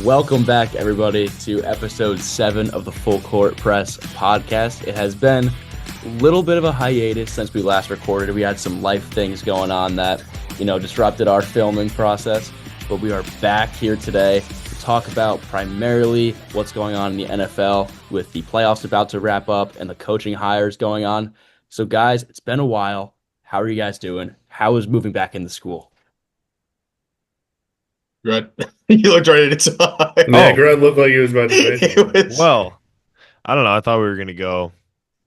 Welcome back, everybody, to episode 7 of the Full Court Press podcast. It has been a little bit of a hiatus since we last recorded. We had some life things going on that, disrupted our filming process. But we are back here today to talk about primarily what's going on in the NFL with the playoffs about to wrap up and the coaching hires going on. So, guys, it's been a while. How are you guys doing? How is moving back into school? Good. You looked ready to talk. Yeah, Grant looked like he was about to say something. Well, I don't know. I thought we were going to go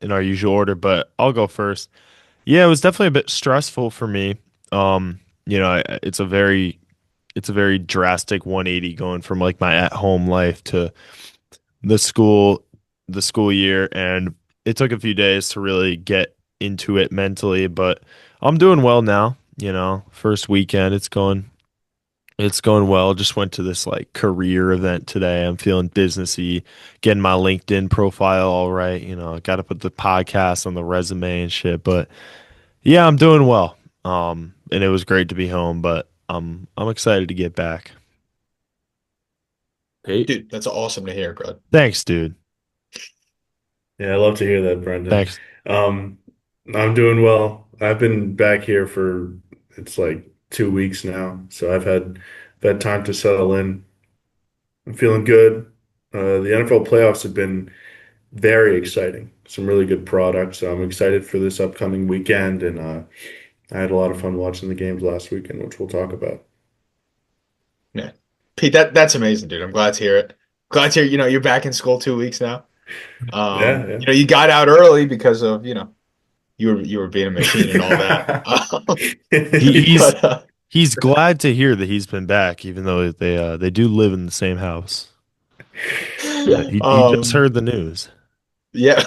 in our usual order, but I'll go first. Yeah, it was definitely a bit stressful for me. It's a very drastic 180 going from like my at-home life to the school year, and it took a few days to really get into it mentally, but I'm doing well now. First weekend, it's going well. Just went to this like career event today. I'm feeling businessy, getting my LinkedIn profile all right. Got to put the podcast on the resume and shit. But yeah, I'm doing well. And it was great to be home, but I'm excited to get back. Hey, dude, that's awesome to hear, bro. Thanks, dude. Yeah, I love to hear that, Brendan. Thanks. I'm doing well. I've been back here for it's like 2 weeks now, so I've had time to settle in. I'm feeling good. The NFL playoffs have been very exciting. Some really good products. So I'm excited for this upcoming weekend, and I had a lot of fun watching the games last weekend, which we'll talk about. Yeah, Pete, that's amazing, dude. I'm glad to hear it. Glad to hear you're back in school 2 weeks now. Yeah. You got out early because of you were being a machine and all that. He's glad to hear that he's been back, even though they do live in the same house. He just heard the news. Yeah.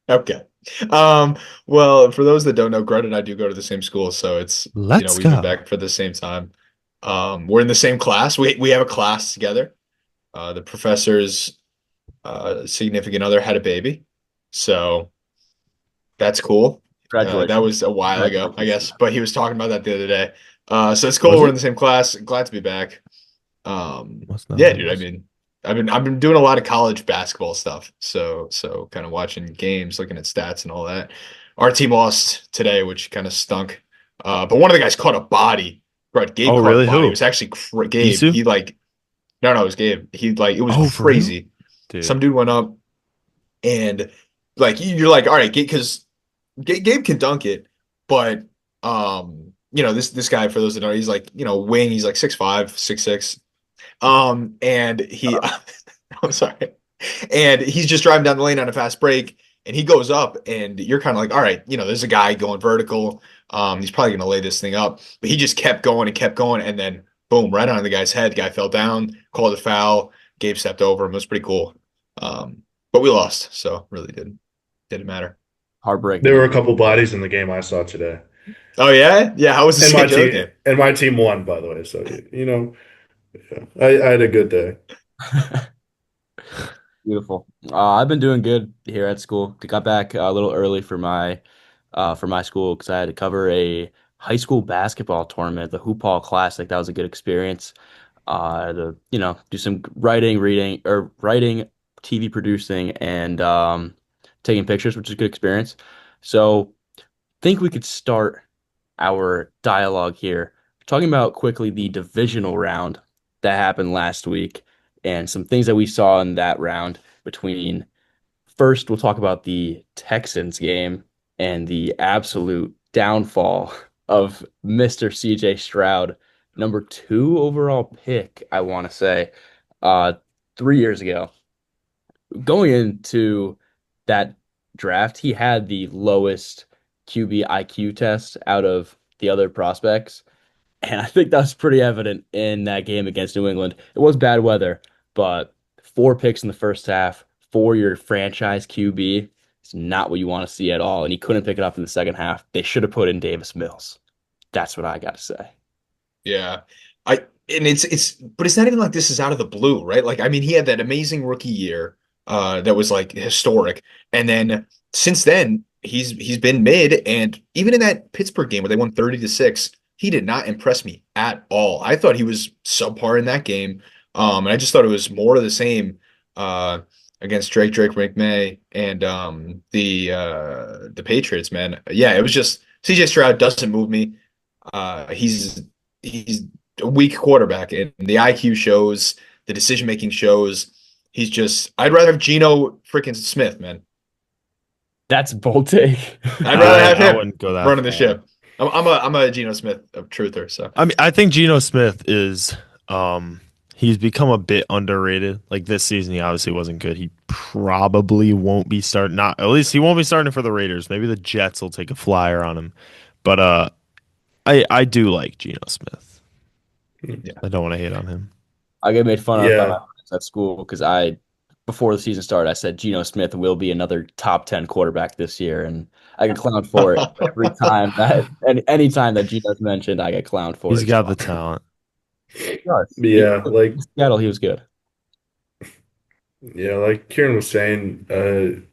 Okay. Well, for those that don't know, Greta and I do go to the same school, so it's we've been back for the same time. We're in the same class. We have a class together. The professor's significant other had a baby, so that's cool. That was a while ago, I guess, but he was talking about that the other day. So it's cool. We're in the same class. Glad to be back. Yeah, dude. I mean, I've been doing a lot of college basketball stuff. So kind of watching games, looking at stats and all that. Our team lost today, which kind of stunk. But one of the guys caught a body. Right, Gabe caught a body. Who? It was actually Gabe. Isu? No, it was Gabe. It was crazy. Dude. Some dude went up and you're like, all right, because Gabe can dunk it, but this guy, for those that know, he's like, wing, he's like 6'5", 6'6". And he I'm sorry. And he's just driving down the lane on a fast break, and he goes up, and you're kind of like, all right, there's a guy going vertical. He's probably gonna lay this thing up. But he just kept going, and then boom, right on the guy's head. Guy fell down, called a foul, Gabe stepped over him. It was pretty cool. But we lost, so really didn't matter. Heartbreaking. There were a couple bodies in the game I saw today. Oh yeah? Yeah, how was the schedule game? And my team won, by the way, so I had a good day. Beautiful. I've been doing good here at school. Got back a little early for my school because I had to cover a high school basketball tournament, the Hoop Hall Classic. That was a good experience. To do some writing, TV producing, and taking pictures, which is a good experience. So, I think we could start our dialogue here, talking about quickly the divisional round that happened last week and some things that we saw in that round between. First, we'll talk about the Texans game and the absolute downfall of Mr. CJ Stroud, number 2 overall pick, I want to say, 3 years ago. Going into that draft, he had the lowest QB IQ test out of the other prospects. And I think that was pretty evident in that game against New England. It was bad weather, but 4 picks in the first half for your franchise QB is not what you want to see at all. And he couldn't pick it up in the second half. They should have put in Davis Mills. That's what I got to say. Yeah. But it's not even like this is out of the blue, right? He had that amazing rookie year that was like historic. And then since then, he's been mid, and even in that Pittsburgh game where they won 30-6, he did not impress me at all. I thought he was subpar in that game. And I just thought it was more of the same uh, against Drake McMay and the Patriots, man. Yeah, it was just CJ Stroud doesn't move me. He's a weak quarterback, and the IQ shows, the decision making shows. He's just I'd rather have Geno freaking Smith, man. That's a bold take. I'd rather I have I him wouldn't go that running the far. ship. I'm a Geno Smith truther, so I mean, I think Geno Smith is he's become a bit underrated. Like this season, he obviously wasn't good. He probably won't be starting. Not at least he won't be starting for the Raiders. Maybe the Jets will take a flyer on him. But I do like Geno Smith. yeah. I don't want to hate on him. I get made fun of by my Yeah. friends at school because before the season started, I said Geno Smith will be another top 10 quarterback this year, and I get clowned for it every time any time that Geno's mentioned, I get clowned for He's it. So got the talent. he does. Yeah, In Seattle, he was good. like Kieran was saying,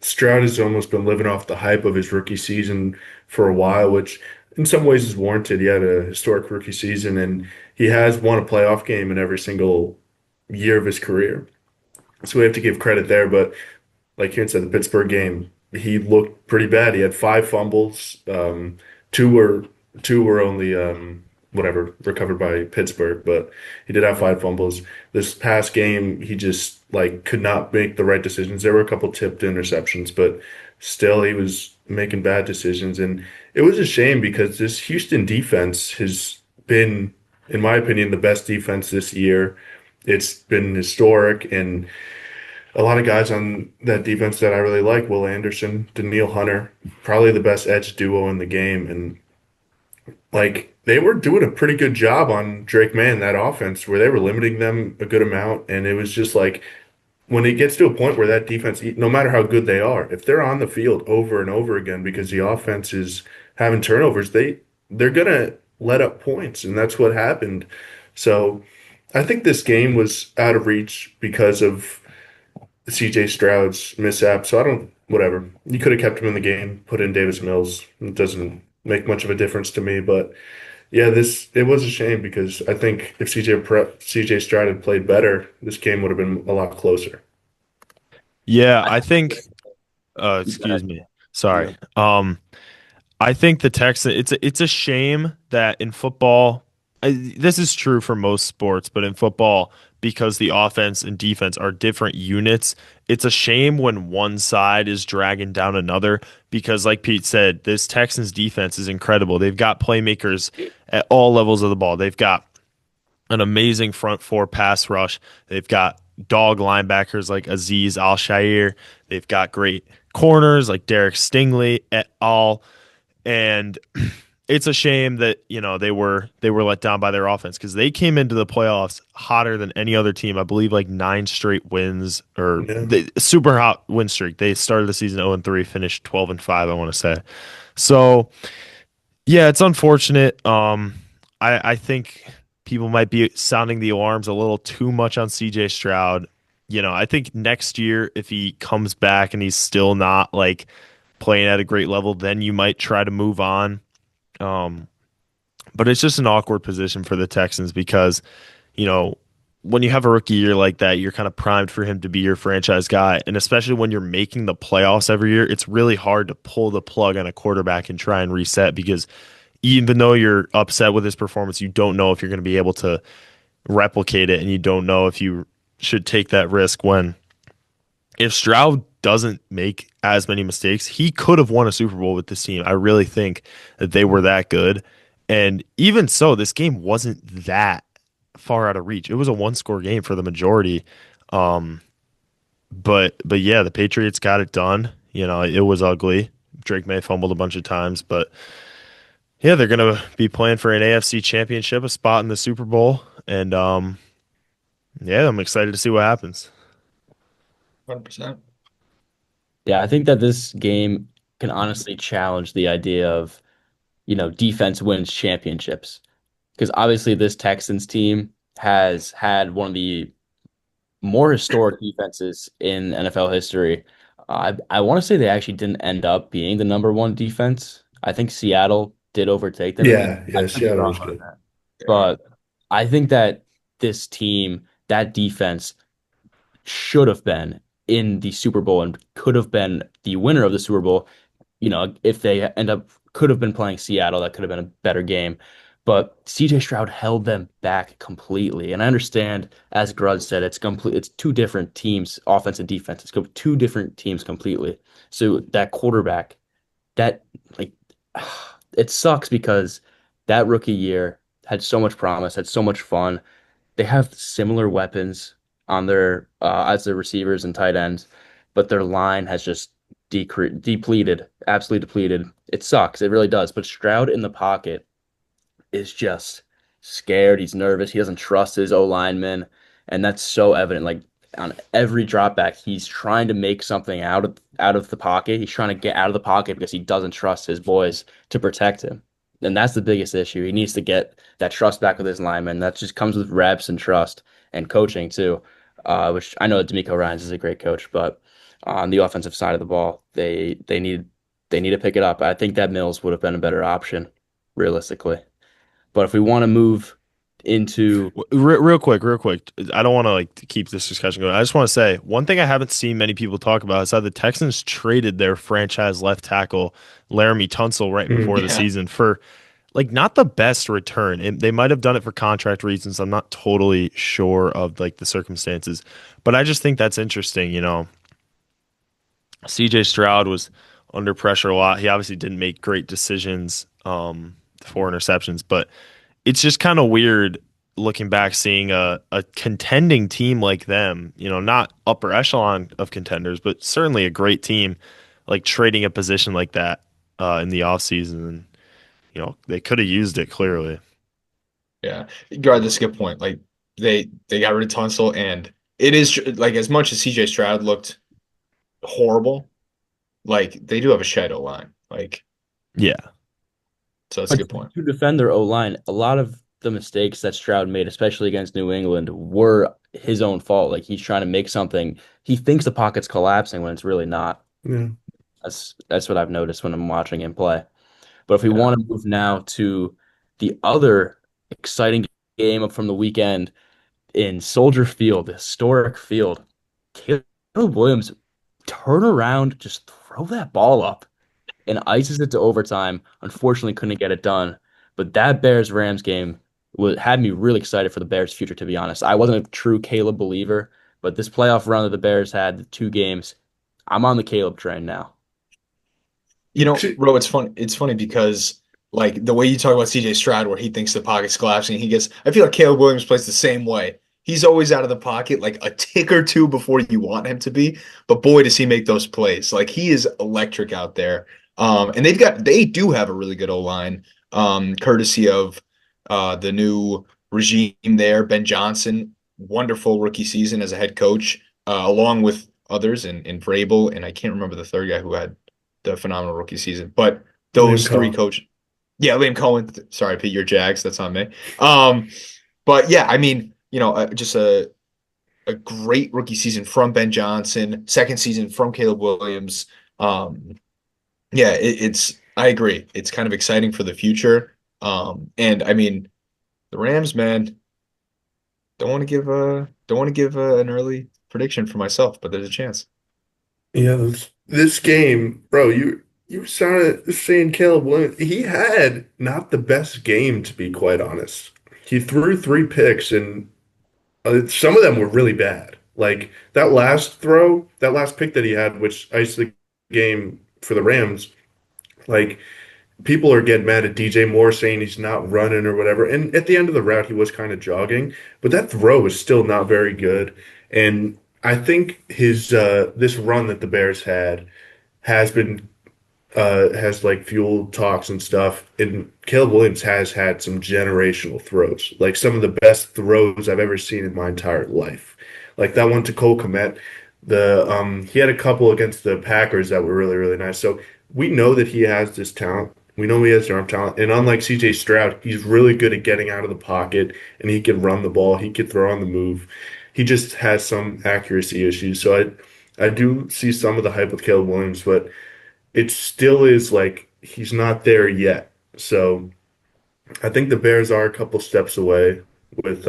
Stroud has almost been living off the hype of his rookie season for a while, which in some ways is warranted. He had a historic rookie season, and he has won a playoff game in every single year of his career. So we have to give credit there. But like Kieran said, the Pittsburgh game, he looked pretty bad. He had five fumbles. Two were two were only whatever recovered by Pittsburgh, but he did have five fumbles. This past game, he just like could not make the right decisions. There were a couple tipped interceptions, but still he was making bad decisions, and it was a shame because this Houston defense has been, in my opinion, the best defense this year. It's been historic, and a lot of guys on that defense that I really like, Will Anderson, Daniil Hunter, probably the best edge duo in the game. And like they were doing a pretty good job on Drake May in that offense where they were limiting them a good amount. And it was just like when it gets to a point where that defense, no matter how good they are, if they're on the field over and over again because the offense is having turnovers, they're gonna let up points. And that's what happened. So I think this game was out of reach because of CJ Stroud's mishap. So I don't, whatever. You could have kept him in the game, put in Davis Mills. It doesn't make much of a difference to me. But yeah, it was a shame because I think if CJ Stroud had played better, this game would have been a lot closer. Yeah, I I think. think Excuse me. Sorry. you I think the Texans. It's a shame that in football, this is true for most sports, but in football, because the offense and defense are different units, it's a shame when one side is dragging down another. Because, like Pete said, this Texans defense is incredible. They've got playmakers at all levels of the ball. They've got an amazing front four pass rush. They've got dog linebackers like Aziz Al-Shair. They've got great corners like Derek Stingley et al. And it's a shame that they were let down by their offense because they came into the playoffs hotter than any other team. I believe like 9 straight wins or Yeah. super hot win streak. They started the season 0-3, finished 12-5. I want to say. So yeah, it's unfortunate. I think people might be sounding the alarms a little too much on CJ Stroud. I think next year if he comes back and he's still not like playing at a great level, then you might try to move on. Um, but it's just an awkward position for the Texans because, you know, when you have a rookie year like that, you're kind of primed for him to be your franchise guy. And especially when you're making the playoffs every year, it's really hard to pull the plug on a quarterback and try and reset because even though you're upset with his performance, you don't know if you're going to be able to replicate it and you don't know if you should take that risk when if Stroud doesn't make as many mistakes, he could have won a Super Bowl with this team. I really think that they were that good. And even so, this game wasn't that far out of reach. It was a one-score game for the majority. Um, but yeah, the Patriots got it done. It was ugly. Drake May fumbled a bunch of times, but yeah, they're gonna be playing for an AFC championship, a spot in the Super Bowl. And yeah, I'm excited to see what happens. 100%. Yeah, I think that this game can honestly challenge the idea of, defense wins championships. Because obviously this Texans team has had one of the more historic defenses in NFL history. I want to say they actually didn't end up being the number one defense. I think Seattle did overtake them in the end. Yeah, I yeah, could be Seattle wrong was on good. that. Yeah. But I think that this team that defense should have been in the Super Bowl and could have been the winner of the Super Bowl. If they end up could have been playing Seattle, that could have been a better game. But CJ Stroud held them back completely. And I understand, as Grud said, it's two different teams, offense and defense. It's two different teams completely. So that quarterback, that like it sucks because that rookie year had so much promise, had so much fun. They have similar weapons on their as their receivers and tight ends, but their line has just depleted, absolutely depleted. It sucks. It really does. But Stroud in the pocket is just scared. He's nervous. He doesn't trust his O lineman, and that's so evident. Like on every drop back, he's trying to make something out of the pocket. He's trying to get out of the pocket because he doesn't trust his boys to protect him. And that's the biggest issue. He needs to get that trust back with his lineman. That just comes with reps and trust and coaching too. Which I know that D'Amico Ryans is a great coach, but on the offensive side of the ball, they need to pick it up. I think that Mills would have been a better option, realistically. But if we want to move into Real quick. I don't want to like to keep this discussion going. I just want to say one thing I haven't seen many people talk about is how the Texans traded their franchise left tackle Laramie Tunsil right before the Yeah. season for like not the best return. And they might have done it for contract reasons. I'm not totally sure of like the circumstances, but I just think that's interesting. CJ Stroud was under pressure a lot. He obviously didn't make great decisions, 4 interceptions, but it's just kind of weird looking back, seeing a contending team like them, not upper echelon of contenders, but certainly a great team, like trading a position like that in the offseason. And, they could have used it clearly. Yeah. Guard, that's a good point. Like they got rid of Tunsil, and it is like as much as CJ Stroud looked horrible, like they do have a shadow line. Like, Yeah. so that's a but good point. to defend their O line, a lot of the mistakes that Stroud made, especially against New England, were his own fault. Like he's trying to make something. He thinks the pocket's collapsing when it's really not. Yeah. That's what I've noticed when I'm watching him play. But if we Yeah. want to move now to the other exciting game from the weekend in Soldier Field, the historic field, Caleb Williams turn around, just throw that ball up and ices it to overtime. Unfortunately, couldn't get it done. But that Bears Rams game had me really excited for the Bears' future, to be honest. I wasn't a true Caleb believer, but this playoff run that the Bears had, the 2 games, I'm on the Caleb train now. Ro, it's fun. It's funny because like the way you talk about CJ Stroud, where he thinks the pocket's collapsing, I feel like Caleb Williams plays the same way. He's always out of the pocket like a tick or two before you want him to be. But boy, does he make those plays. Like he is electric out there. And they do have a really good O-line, courtesy of the new regime there. Ben Johnson, wonderful rookie season as a head coach, along with others in Vrabel, and I can't remember the third guy who had the phenomenal rookie season. But Liam those three Cohen. coaches, yeah, Liam Cohen. Sorry, Pete, your Jags. That's on me. But yeah, I mean, just a great rookie season from Ben Johnson, second season from Caleb Williams. Yeah, it's I agree. It's kind of exciting for the future. And I mean, the Rams, man, don't want to give an early prediction for myself, but there's a chance. Yeah, this game, bro, you sounded saying Caleb Williams. He had not the best game, to be quite honest. He threw 3 picks, and some of them were really bad. Like that last pick that he had, which iced the game for the Rams. Like people are getting mad at DJ Moore saying he's not running or whatever. And at the end of the route, he was kind of jogging, but that throw was still not very good. And I think his this run that the Bears had has been has like fueled talks and stuff. And Caleb Williams has had some generational throws, like some of the best throws I've ever seen in my entire life. Like that one to Cole Kmet. He had a couple against the Packers that were really, really nice. So we know that he has this talent. We know he has arm talent. And unlike CJ Stroud, he's really good at getting out of the pocket and he can run the ball. He can throw on the move. He just has some accuracy issues. So I do see some of the hype with Caleb Williams, but it still is like he's not there yet. So I think the Bears are a couple steps away with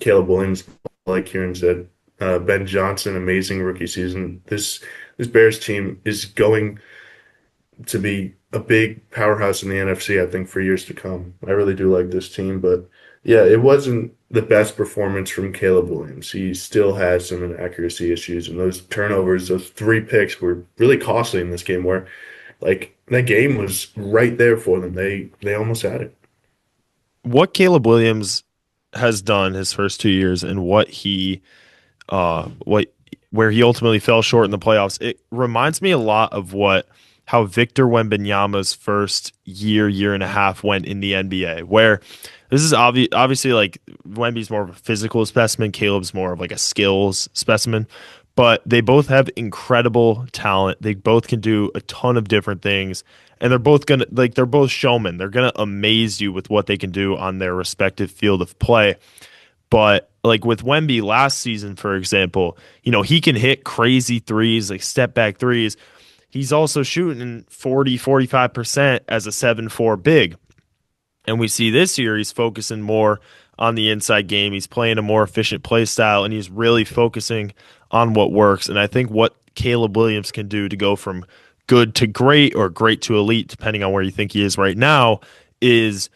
Caleb Williams, like Kieran said, Ben Johnson, amazing rookie season. This Bears team is going to be a big powerhouse in the NFC, I think, for years to come. I really do like this team, but yeah, it wasn't the best performance from Caleb Williams. He still has some inaccuracy issues, and those turnovers, those 3 picks were really costly in this game where like that game was right there for them. They almost had it. What Caleb Williams has done his first 2 years and what where he ultimately fell short in the playoffs, it reminds me a lot of what how Victor Wembanyama's first year and a half went in the NBA, where this is obviously like Wemby's more of a physical specimen, Caleb's more of like a skills specimen, but they both have incredible talent. They both can do a ton of different things, and they're both showmen. They're gonna amaze you with what they can do on their respective field of play. But like with Wemby last season, for example, he can hit crazy threes, like step back threes. He's also shooting 45% as a 7'4" big. And we see this year he's focusing more on the inside game. He's playing a more efficient play style, and he's really focusing on what works. And I think what Caleb Williams can do to go from good to great or great to elite, depending on where you think he is right now, is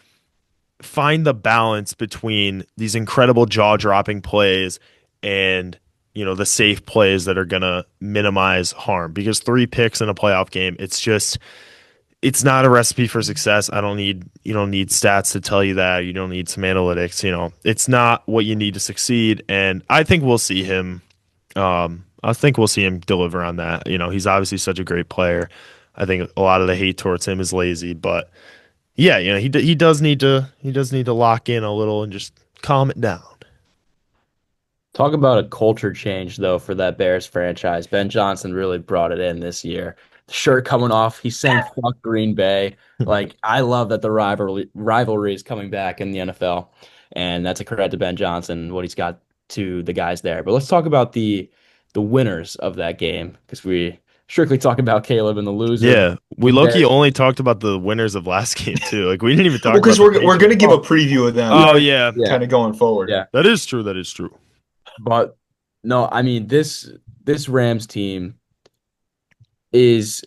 find the balance between these incredible jaw-dropping plays and the safe plays that are going to minimize harm, because 3 picks in a playoff game, it's not a recipe for success. You don't need stats to tell you that. You don't need some analytics. It's not what you need to succeed. And I think we'll see him. I think we'll see him deliver on that. He's obviously such a great player. I think a lot of the hate towards him is lazy, but yeah, he does need to lock in a little and just calm it down. Talk about a culture change, though, for that Bears franchise. Ben Johnson really brought it in this year. The shirt coming off, he's saying fuck Green Bay. Like, I love that the rivalry is coming back in the NFL. And that's a credit to Ben Johnson, what he's got to the guys there. But let's talk about the winners of that game, because we strictly talk about Caleb and the loser. Yeah, we The low-key Bears. only talked about the winners of last game too. Like we didn't even Well, talk because about the we're going to Patriots. give a preview of them Oh yeah, Yeah, kind of going forward. yeah. that is true. That is true. But no, I mean this Rams team is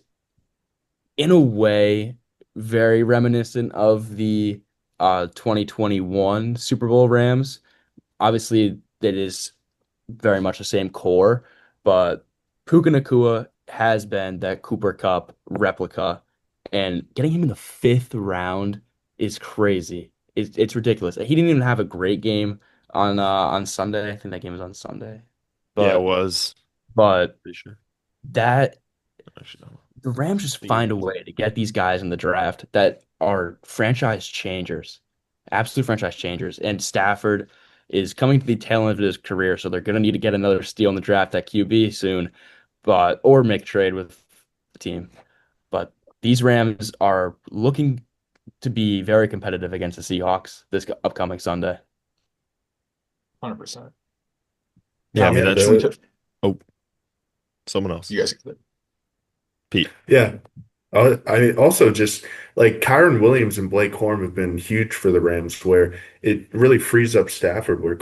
in a way very reminiscent of the 2021 Super Bowl Rams. Obviously, it is very much the same core, but Puka Nacua has been that Cooper Cup replica, and getting him in the fifth round is crazy. It's ridiculous. He didn't even have a great game on Sunday. I think that game was on Sunday, Yeah, it but was. but Pretty sure. that Actually, no. the Rams just I think it find a was. way to get these guys in the draft that are franchise changers, absolute franchise changers. And Stafford is coming to the tail end of his career, so they're going to need to get another steal in the draft at QB soon, or make a trade with the team. But these Rams are looking to be very competitive against the Seahawks this upcoming Sunday. 100%. Yeah, I Tommy, mean Yeah, can we that's the someone else. you guys get it. Pete. yeah. I also just like Kyron Williams and Blake Corum have been huge for the Rams, where it really frees up Stafford. Where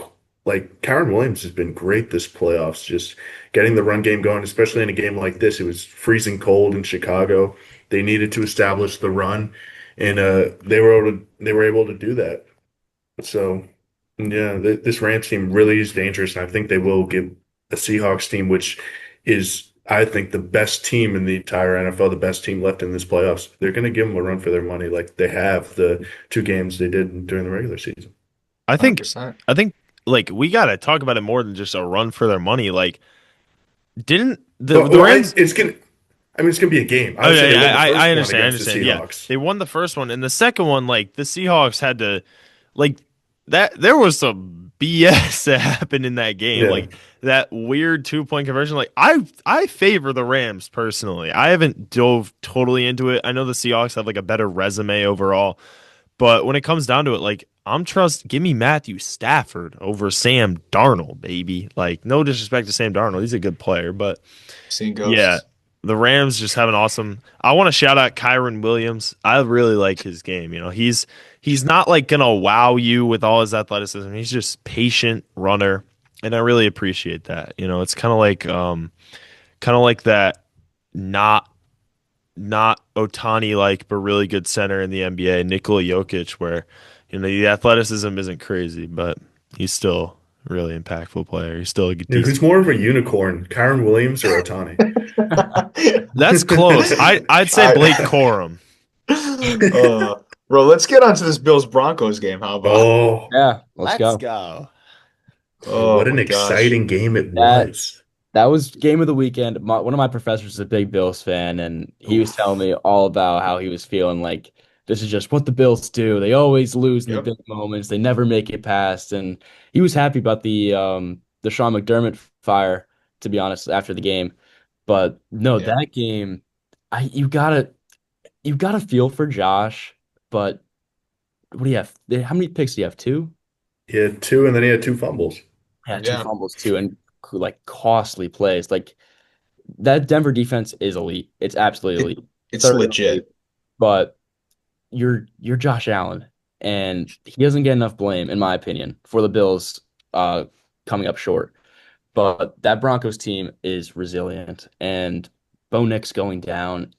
like Kyron Williams has been great this playoffs, just getting the run game going, especially in a game like this. It was freezing cold in Chicago. They needed to establish the run, and they were able to do that. So yeah, this Rams team really is dangerous, and I think they will give a Seahawks team, which is, I think, the best team in the entire NFL, the best team left in this playoffs. They're going to give them a run for their money, like they have the 2 games they did during the regular season. I think 100%. I think like we gotta talk about it more than just a run for their money. Like didn't the Rams? It's gonna. I mean, it's gonna be a game. Oh Obviously, yeah, they won yeah, the I first one understand. I against the understand. Yeah, Seahawks. they won the first one, and the second one, like the Seahawks had to, like that. There was some BS that happened in that game, Yeah, like that weird 2-point conversion. Like I favor the Rams personally. I haven't dove totally into it. I know the Seahawks have like a better resume overall, but when it comes down to it, like give me Matthew Stafford over Sam Darnold, baby. Like no disrespect to Sam Darnold, he's a good player, but Seeing yeah, ghosts. the Rams just have an awesome. I want to shout out Kyron Williams. I really like his game. He's not like gonna wow you with all his athleticism. He's just patient runner, and I really appreciate that. It's kind of like that not not Otani like, but really good center in the NBA, Nikola Jokic, where the athleticism isn't crazy, but he's still a really impactful player. He's still a Yeah, who's decent. more of a unicorn, Kyron Williams or Otani? That's close. I'd say I, Blake Corum. bro, let's get on to this Bills Broncos game. How about? Oh, Yeah, let's Let's go. go. Oh what an my gosh. exciting game it That was. that was game of the weekend. One of my professors is a big Bills fan, and he was telling Oof. me all about how he was feeling like this is just what the Bills do. They always lose in the Yep. big moments. They never make it past. And he was happy about the Sean McDermott fire, to be honest, after the game. But no, Yeah. that game, I you gotta feel for Josh. But what do you have? How many picks do you have? Two? He had two, and then he had two fumbles. Yeah, two Yeah. fumbles too, and like costly plays. Like that Denver defense is elite. It's absolutely It elite. it's Third in the league. legit. But you're Josh Allen, and he doesn't get enough blame, in my opinion, for the Bills uh coming up short. But that Broncos team is resilient, and Bo Nix going down,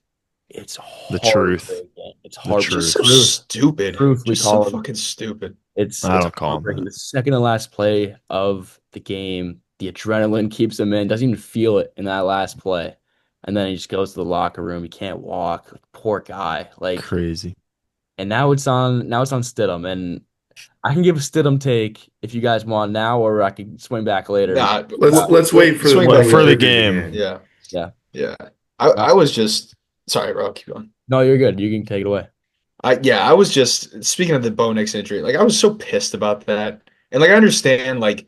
it's The truth. heartbreaking. It's The Just heartbreaking. so truth. stupid. Truth, we Just so call him. fucking stupid. It's I it's don't call him heartbreaking. that. The second to last play of the game, the adrenaline keeps him in. Doesn't even feel it in that last play, and then he just goes to the locker room. He can't walk. Like, poor guy. Like, Crazy. and now it's on Stidham, and I can give a Stidham take if you guys want now, or I can swing back later and Nah, Let's uh, let's wait for swing when Well, back we for the later. preview the game, game. Yeah. yeah. Yeah. I Uh, I was just sorry, bro. Keep going. no, you're good. You can take it away. I was just speaking of the Bo Nix injury, like I was so pissed about that. And like I understand like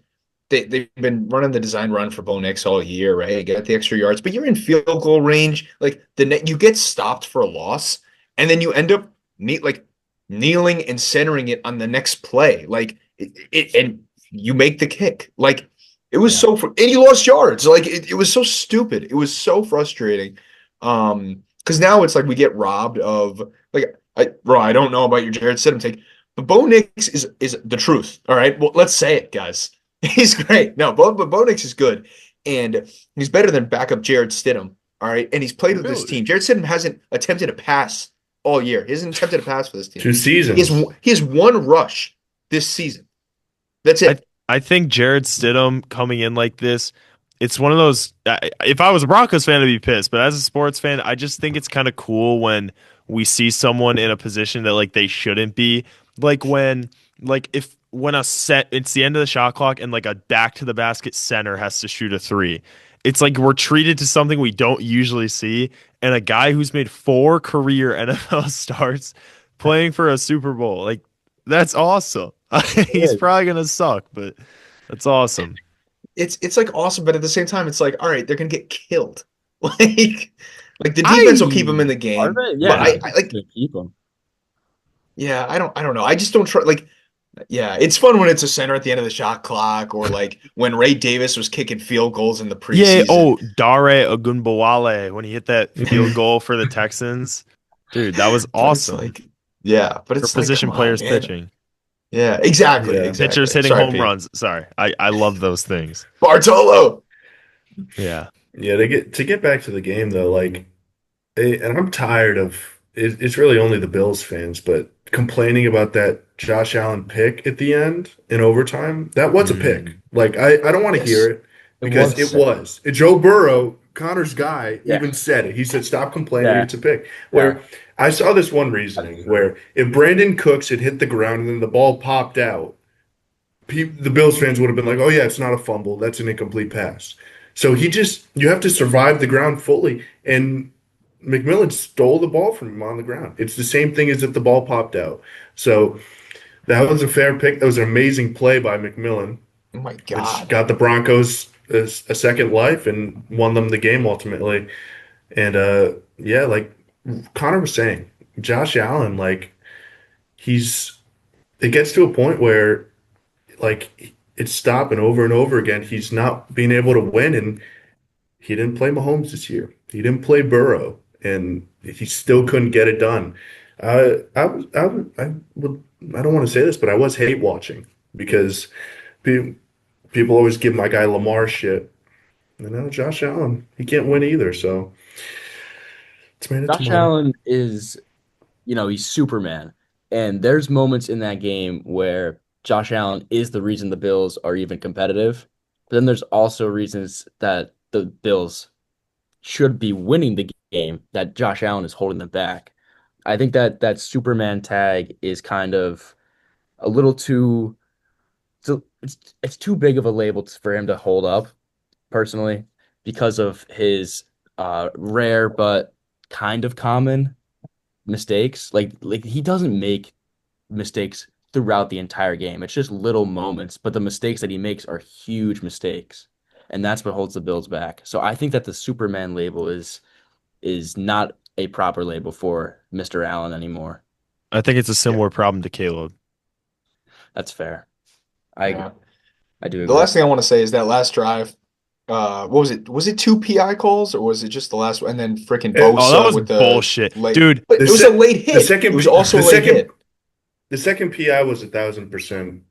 they've been running the design run for Bo Nix all year, right? Get the extra yards, but you're in field goal range. Like the net you get stopped for a loss, and then you end up kneeling and centering it on the next play. Like it and you make the kick. Like it was Yeah. and you lost yards. Like it was so stupid. It was so frustrating. Because now it's like we get robbed of like I don't know about your Jared Stidham take, but Bo Nix is the truth. All right. Well, let's say it, guys. He's great. No, but Bo Nix is good. And he's better than backup Jared Stidham. All right. And he's played with this really, team. Jared Stidham hasn't attempted a pass all year. He hasn't attempted a pass for this team. Two seasons. He has one rush this season. That's I it. I think Jared Stidham coming in like this, it's one of those. If I was a Broncos fan, I'd be pissed. But as a sports fan, I just think it's kind of cool when we see someone in a position that like they shouldn't be. Like when a set, it's the end of the shot clock, and like a back to the basket center has to shoot a three. It's like we're treated to something we don't usually see, and a guy who's made four career NFL starts playing for a Super Bowl, like that's awesome. He's It probably gonna suck, but that's awesome. It's like awesome, but at the same time, it's like, all right, they're gonna get killed. Like like the defense will keep them in I the Are game. they? But Yeah, I like to keep him. yeah, I don't know. I just don't try like yeah, it's fun when it's a center at the end of the shot clock or like when Ray Davis was kicking field goals in the Yeah. preseason. Oh, Dare Ogunbowale when he hit that field goal for the Texans, dude, that was But it's awesome. like yeah, but For it's like, come position on, players man. pitching, Yeah, exactly, Yeah. pitchers exactly. hitting Sorry, home Pete. runs. Sorry, I love those things. Bartolo. Yeah. Yeah, to get back to the game though, like, and I'm tired of it's really only the Bills fans, but complaining about that Josh Allen pick at the end in overtime. That was a pick. Mm. Like, I don't want to hear Yes. it It because was. it was. Joe Burrow, Connor's guy, Yeah, even said it. He said, "Stop complaining. yeah, It's a pick." yeah. Where I saw this one reasoning where if Brandon Cooks had hit the ground and then the ball popped out, the Bills fans would have been like, "Oh yeah, it's not a fumble. That's an incomplete pass." So you have to survive the ground fully, and McMillan stole the ball from him on the ground. It's the same thing as if the ball popped out. So that was a fair pick. That was an amazing play by McMillan, Oh my which God. got the Broncos a second life and won them the game ultimately. And yeah, like Connor was saying, Josh Allen, like he's it gets to a point where like it's stopping over and over again. He's not being able to win, and He didn't play Mahomes this year. He didn't play Burrow, and he still couldn't get it done. I don't want to say this, but I was hate watching because pe people always give my guy Lamar shit. And now Josh Allen, he can't win either, so it's made it Josh tomorrow. Allen is, he's Superman. And there's moments in that game where Josh Allen is the reason the Bills are even competitive. But then there's also reasons that the Bills should be winning the game that Josh Allen is holding them back. I think that that Superman tag is kind of a little too it's too big of a label for him to hold up personally because of his rare but kind of common mistakes. Like he doesn't make mistakes throughout the entire game. It's just little moments, but the mistakes that he makes are huge mistakes. And that's what holds the Bills back. So I think that the Superman label is not a proper label for Mr. Allen anymore. I think it's a Yeah, similar problem to Caleb. That's fair. I yeah. I do The agree. last thing I want to say is that last drive, what was it? Was it two PI calls or was it just the last one? And then freaking Oh, that Bosa was with the bullshit. late, Dude, but The it was a se late the hit. It second was P- also a late hit. the second PI was 1,000%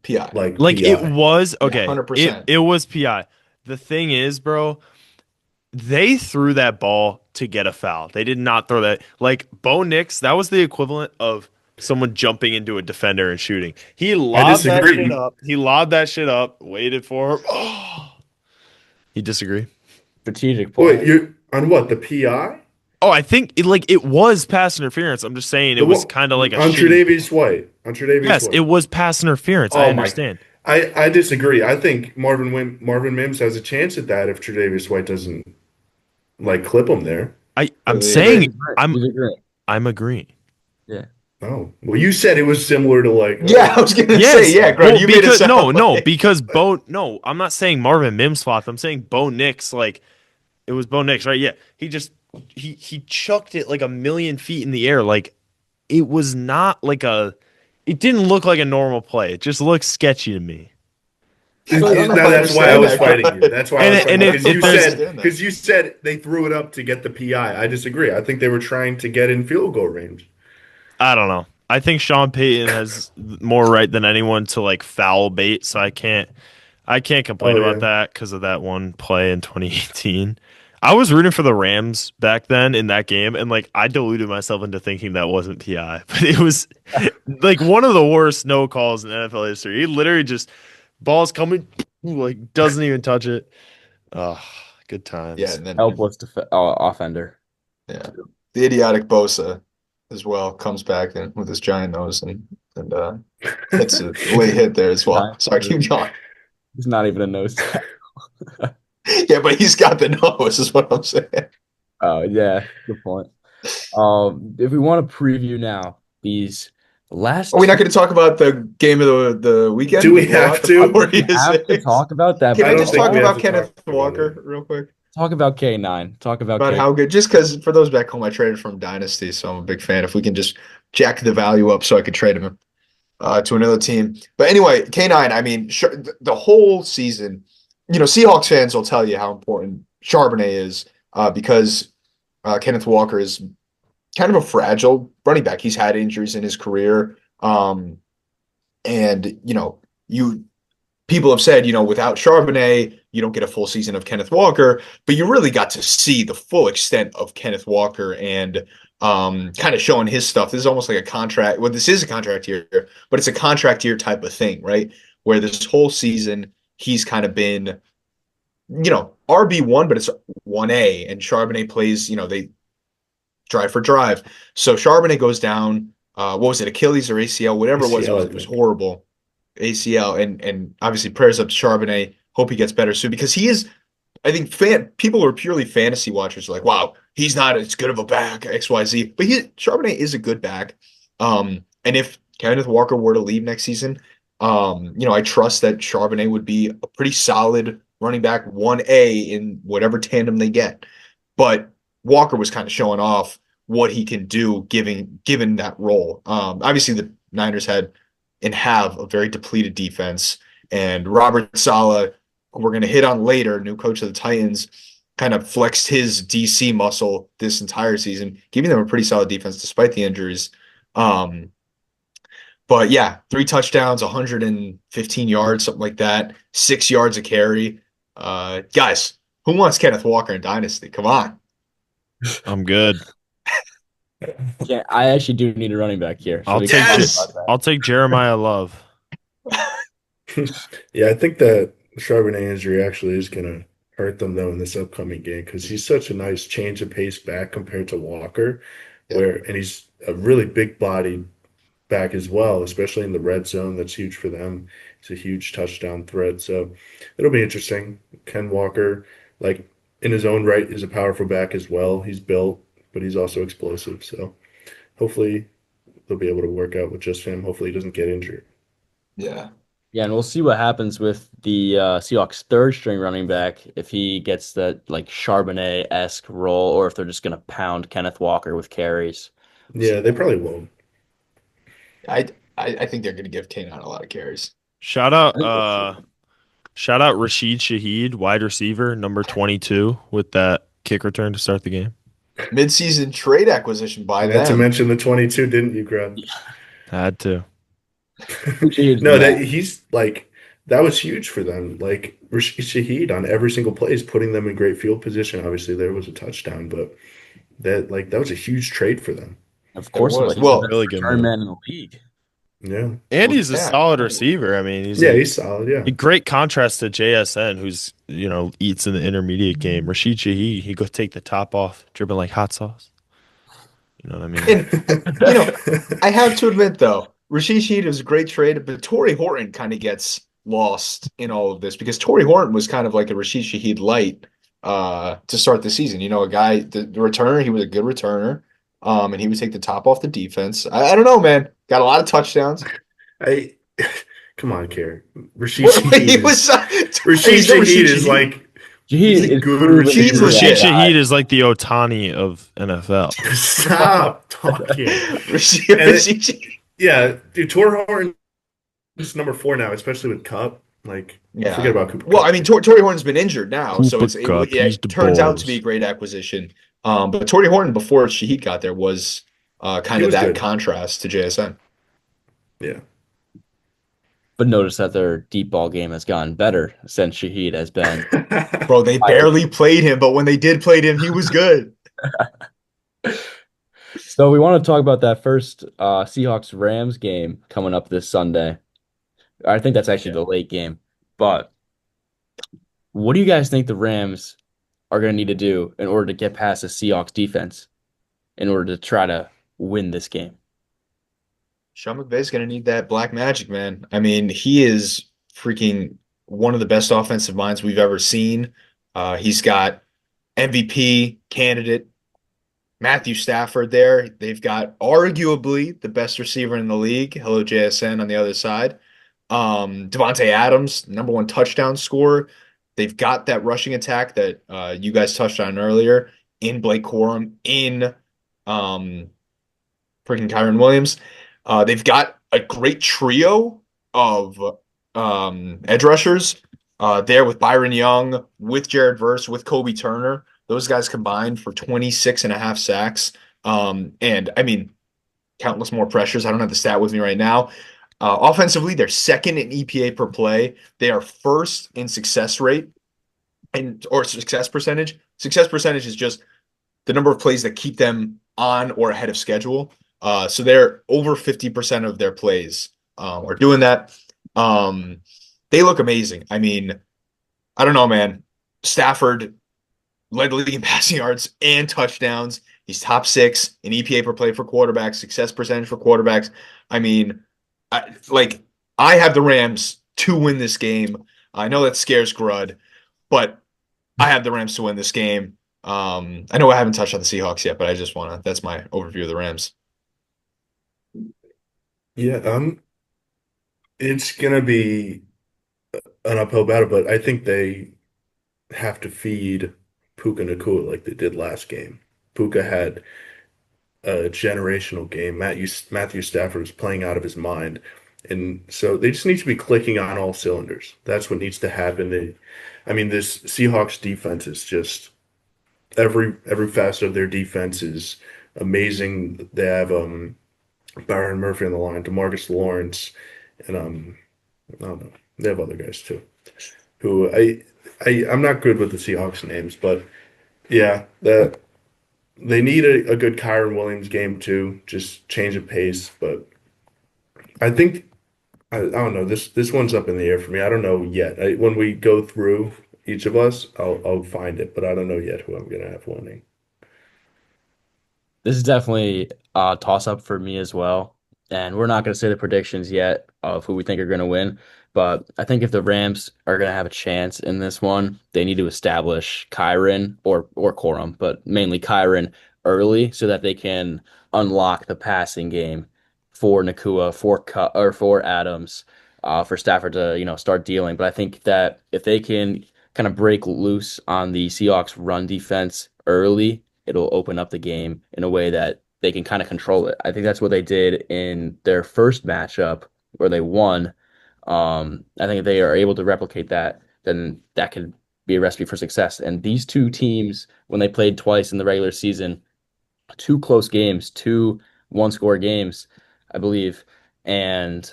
PI. like like it PI. was Yeah, okay. It 100%. it was PI. The thing is, bro, they threw that ball to get a foul. They did not throw that. Like Bo Nix, that was the equivalent of someone jumping into a defender and shooting. He I lobbed that shit disagree. up. He lobbed that shit up, waited for him. Oh, you disagree? Strategic Wait, play. you're on what? The PI? Oh, I think it was pass interference. I'm just saying it The was one kind of like a on shitty. Tre'Davious White. On Tre'Davious Yes, it White. was pass interference. I Oh my! understand. I disagree. I think Marvin Mims has a chance at that if Tre'Davious White doesn't like clip him there. I'm Completely He's agree. saying agreeing. I'm He's agreeing. I'm agreeing. Yeah. Oh, well, you said it was similar to like Yeah, I was gonna say, Yes. yeah, Greg, Well, you made it because sound no, like because Bo no, I'm not saying Marvin Mims flopped. I'm saying Bo Nix, like it was Bo Nix, right? Yeah. He chucked it like a million feet in the air. Like it was not like it didn't look like a normal play. It just looked sketchy to me. I don't know if now I that's why I understand was that, fighting you. God. That's why I And was and fighting you I because don't if know you if I there's said understand that. because you said they threw it up to get the PI. I disagree. I think they were trying to get in field goal range. I don't know. I think Sean Payton has more right than anyone to like foul bait, so I can't complain Oh about yeah. that because of that one play in 2018. I was rooting for the Rams back then in that game, and like I deluded myself into thinking that wasn't PI, but it was like one of the worst no calls in NFL history. He literally just ball's coming, like doesn't even touch it. Oh, good Yeah, times. and then Helpless offender. yeah, the idiotic Bosa as well comes back in with his giant nose and hits a late hit there as well. Not, Sorry, keep going. he's not even a nose tackle. Yeah, but he's got the nose, is what I'm saying. Oh yeah, good point. If we want to preview now these Are last we not two, going to talk about the game of the Do weekend, the we have blowout, the to? we have to 46? talk about that, Can I I don't just think talk we but have about to talk Kenneth about it. Walker real quick? talk about K9. Talk about About K. how good, just because for those back home, I traded from Dynasty, so I'm a big fan. If we can just jack the value up so I could trade him to another team. But anyway, K9, I mean, the whole season, Seahawks fans will tell you how important Charbonnet is because Kenneth Walker is kind of a fragile running back. He's had injuries in his career. And, you people have said, without Charbonnet, you don't get a full season of Kenneth Walker, but you really got to see the full extent of Kenneth Walker and kind of showing his stuff. This is almost like a contract. Well, this is a contract year, but it's a contract year type of thing, right? Where this whole season he's kind of been, RB1, but it's 1A, and Charbonnet plays, they drive for drive. So Charbonnet goes down. What was it, Achilles or ACL? Whatever ACL, I it was think. horrible. ACL, and obviously prayers up to Charbonnet. Hope he gets better soon because he is. I think people who are purely fantasy watchers are like, wow, he's not as good of a back, XYZ. But Charbonnet is a good back. And if Kenneth Walker were to leave next season, I trust that Charbonnet would be a pretty solid running back 1A in whatever tandem they get. But Walker was kind of showing off what he can do given that role. Obviously the Niners had and have a very depleted defense. And Robert Saleh, who we're going to hit on later, new coach of the Titans, kind of flexed his DC muscle this entire season, giving them a pretty solid defense despite the injuries. Um, but yeah, 3 touchdowns, 115 yards, something like that, 6 yards a carry. Guys, who wants Kenneth Walker in Dynasty? Come on. I'm good. Yeah, I actually do need a running back here, so I'll we can take talk Yes. about that. I'll take Jeremiah Love. Yeah, I think that Charbonnet injury actually is going to hurt them though in this upcoming game because he's such a nice change of pace back compared to Walker, Yeah. and he's a really big bodied back as well, especially in the red zone. That's huge for them. He's a huge touchdown threat. So it'll be interesting. Ken Walker, like in his own right, is a powerful back as well. He's built, but he's also explosive. So hopefully they'll be able to work out with just him. Hopefully he doesn't get injured. Yeah. Yeah, and we'll see what happens with the Seahawks third string running back if he gets that like Charbonnet-esque role, or if they're just gonna pound Kenneth Walker with carries. We'll see. Yeah, they probably won't. I I think they're going to give Kane a lot of carries. Shout I out think we'll see. shout out Rashid Shaheed, wide receiver, number 22, with that kick return to start the game. Mid-season trade acquisition by You had to them. mention the 22, didn't you, Grub? Had to. Appreciate his No, that man. he's like that was huge for them. Like Rashid Shaheed on every single play is putting them in great field position. Obviously, there was a touchdown, but that was a huge trade for them. Of It course it was. was. He's the Well, best Really good return move. man in the league. Yeah, And well, he's a yeah. solid receiver. I mean, he's yeah, he's solid. Yeah, a great contrast to JSN, who's, eats in the intermediate game. Rashid Shaheed, he go take the top off, dripping like hot sauce. You know what I mean? And I have to admit though, Rashid Shaheed was a great trade, but Torrey Horton kind of gets lost in all of this because Torrey Horton was kind of like a Rashid Shaheed light to start the season. A guy, the returner, he was a good returner. And he would take the top off the defense. I don't know, man. Got a lot of touchdowns. I come on, Care. Rashid Shaheed He was is Rashid he's no Shaheed Rashid is Shaheed. like Shaheed he's a is good proven to Shaheed's be receiver. that Rashid legit. guy. Shaheed is like the Otani of NFL. Stop talking. Rashid, And Rashid Shaheed. yeah, dude, Torrey Horton is number 4 now, especially with Cup. Like, forget Yeah. about Cooper Well, Cup. I mean, Torrey Horton's been injured now, so Cooper Cup, he's it the turns out to be a balls. great acquisition. But Torrey Horton before Shaheed got there was He kind of was that good. contrast to JSN. Yeah. But notice that their deep ball game has gotten better since Shaheed has been Bro, they fired. barely played him, but when they did play him, he was good. So we want to talk about that first Seahawks Rams game coming up this Sunday. I think that's actually Yeah. the late game. But what do you guys think the Rams are going to need to do in order to get past the Seahawks defense in order to try to win this game? Sean McVay's going to need that black magic, man. I mean, he is freaking one of the best offensive minds we've ever seen. He's got MVP candidate Matthew Stafford there. They've got arguably the best receiver in the league. Hello, JSN on the other side. Devontae Adams, #1 touchdown scorer. They've got that rushing attack that you guys touched on earlier in Blake Corum, in um, freaking Kyron Williams. They've got a great trio of edge rushers there with Byron Young, with Jared Verse, with Kobe Turner. Those guys combined for 26 and a half sacks. And I mean, countless more pressures. I don't have the stat with me right now. Offensively, they're second in EPA per play. They are first in success rate or success percentage. Success percentage is just the number of plays that keep them on or ahead of schedule. So they're over 50% of their plays are doing that. They look amazing. I mean, I don't know, man. Stafford led the league in passing yards and touchdowns. He's top 6 in EPA per play for quarterbacks, success percentage for quarterbacks. I mean, I have the Rams to win this game. I know that scares Grud, but I have the Rams to win this game. I know I haven't touched on the Seahawks yet, but I just want to. That's my overview of the Rams. Yeah, it's gonna be an uphill battle, but I think they have to feed Puka Nacua like they did last game. Puka had a generational game. Matthew Stafford was playing out of his mind. And so they just need to be clicking on all cylinders. That's what needs to happen. I mean, this Seahawks defense is just every facet of their defense is amazing. They have Byron Murphy on the line, DeMarcus Lawrence, and I don't know. They have other guys too. Who I'm not good with the Seahawks names, but yeah, that they need a good Kyron Williams game too. Just change of pace, but I think I don't know. This one's up in the air for me. I don't know yet. When we go through each of us, I'll find it, but I don't know yet who I'm gonna have winning. This is definitely a toss up for me as well. And we're not going to say the predictions yet of who we think are going to win. But I think if the Rams are going to have a chance in this one, they need to establish Kyron or Corum, but mainly Kyron early so that they can unlock the passing game for Nakua, for Adams, for Stafford to, start dealing. But I think that if they can kind of break loose on the Seahawks run defense early, it'll open up the game in a way that they can kind of control it. I think that's what they did in their first matchup where they won. I think if they are able to replicate that, then that could be a recipe for success. And these two teams, when they played twice in the regular season, two close games, two one-score games, I believe. And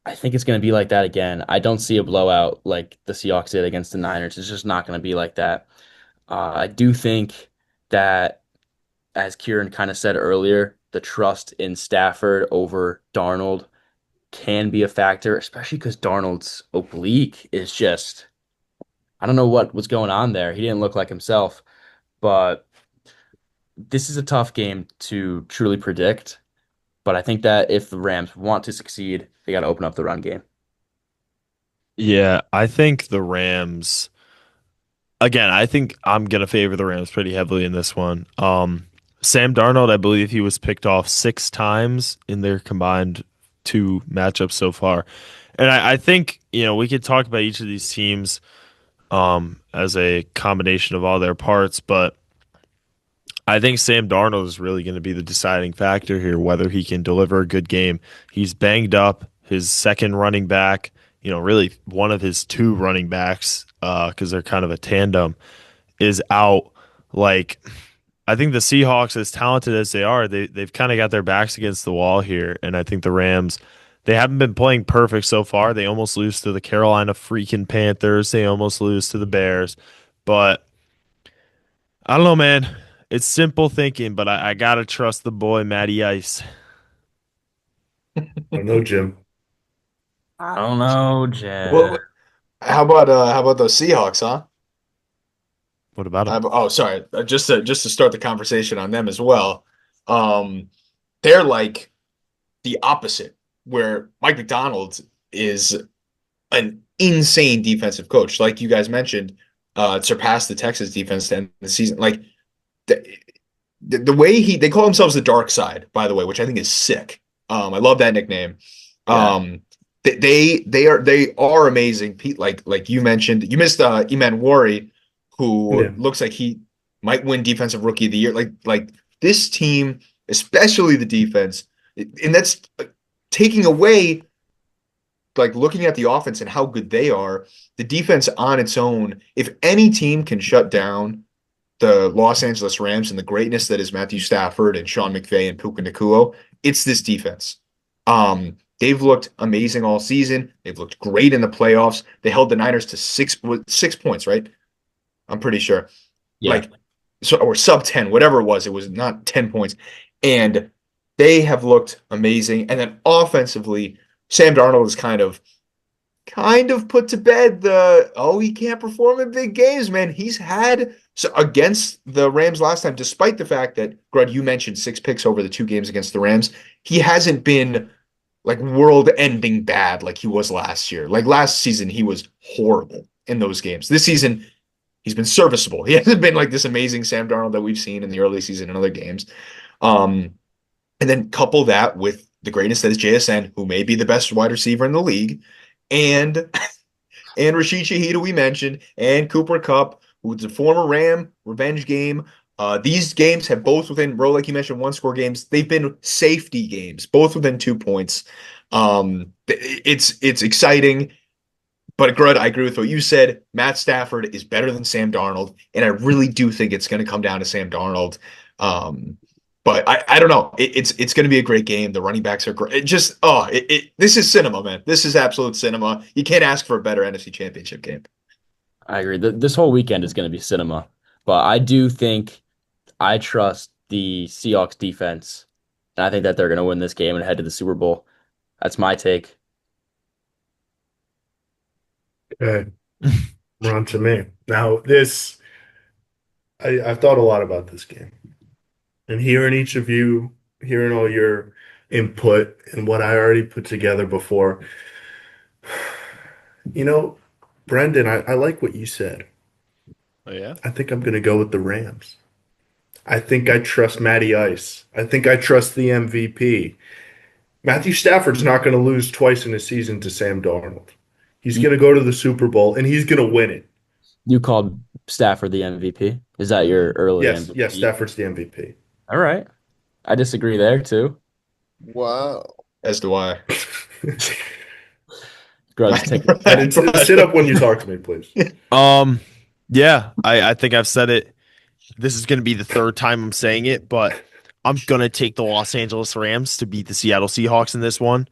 I think it's going to be like that again. I don't see a blowout like the Seahawks did against the Niners. It's just not going to be like that. I do think that, as Kieran kind of said earlier, the trust in Stafford over Darnold can be a factor, especially because Darnold's oblique is just, I don't know what was going on there. He didn't look like himself, but this is a tough game to truly predict. But I think that if the Rams want to succeed, they got to open up the run game. Yeah, I think the Rams. Again, I think I'm gonna favor the Rams pretty heavily in this one. Sam Darnold, I believe he was picked off 6 times in their combined 2 matchups so far, and I think we could talk about each of these teams as a combination of all their parts, but I think Sam Darnold is really going to be the deciding factor here, whether he can deliver a good game. He's banged up. His second running back, really one of his 2 running backs, because they're kind of a tandem, is out. Like, I think the Seahawks, as talented as they are, they've kind of got their backs against the wall here, and I think the Rams, they haven't been playing perfect so far. They almost lose to the Carolina freaking Panthers. They almost lose to the Bears, but I don't know, man. It's simple thinking, but I gotta trust the boy Matty Ice. I don't know, Jim. I don't know, Jen. Well, how about those Seahawks, huh? What about him? Oh, sorry. Just to start the conversation on them as well. Um, they're like the opposite, where Mike McDonald is an insane defensive coach. Like you guys mentioned, surpassed the Texas defense to end the season. Like the, the way they call themselves the dark side, by the way, which I think is sick. I love that nickname. Yeah. They are amazing. Pete, like you mentioned, you missed Eman Wari, who Yeah. looks like he might win defensive rookie of the year. Like this team, especially the defense, and that's taking away, like, looking at the offense and how good they are. The defense on its own, if any team can shut down the Los Angeles Rams and the greatness that is Matthew Stafford and Sean McVay and Puka Nacua, it's this defense. They've looked amazing all season. They've looked great in the playoffs. They held the Niners to 6 points, right? I'm pretty sure. Yeah. Like, so, or sub 10, whatever it was. It was not 10 points. And they have looked amazing. And then offensively, Sam Darnold is kind of put to bed he can't perform in big games, man. He's had, so against the Rams last time, despite the fact that, Grud, you mentioned 6 picks over the 2 games against the Rams, he hasn't been like world-ending bad like he was last year. Like last season, he was horrible in those games. This season, he's been serviceable. He hasn't been like this amazing Sam Darnold that we've seen in the early season and other games. Um, and then couple that with the greatness that is JSN, who may be the best wide receiver in the league, and and Rashid Shaheed, who we mentioned, and Cooper Kupp, who's a former Ram revenge game. These games have both within, bro, like you mentioned, one-score games. They've been safety games, both within 2 points. It's exciting, But Grud, I agree with what you said. Matt Stafford is better than Sam Darnold, and I really do think it's going to come down to Sam Darnold. But I don't know. It's going to be a great game. The running backs are great. This is cinema, man. This is absolute cinema. You can't ask for a better NFC Championship game. I agree. This whole weekend is going to be cinema, but I do think I trust the Seahawks defense, and I think that they're going to win this game and head to the Super Bowl. That's my take. Okay. We're on to me. Now, I've thought a lot about this game. And hearing each of you, hearing all your input and what I already put together before, Brendan, I like what you said. Oh, yeah? I think I'm going to go with the Rams. I think I trust Matty Ice. I think I trust the MVP. Matthew Stafford's not going to lose twice in a season to Sam Darnold. He's going to go to the Super Bowl, and he's going to win it. You called Stafford the MVP? Is that your early MVP? Yes, Stafford's the MVP. All right. I disagree there, too. Wow. As do I. Grudge, take it. Sit up when you talk to me, please. Yeah, I think I've said it. This is going to be the third time I'm saying it, but I'm going to take the Los Angeles Rams to beat the Seattle Seahawks in this one.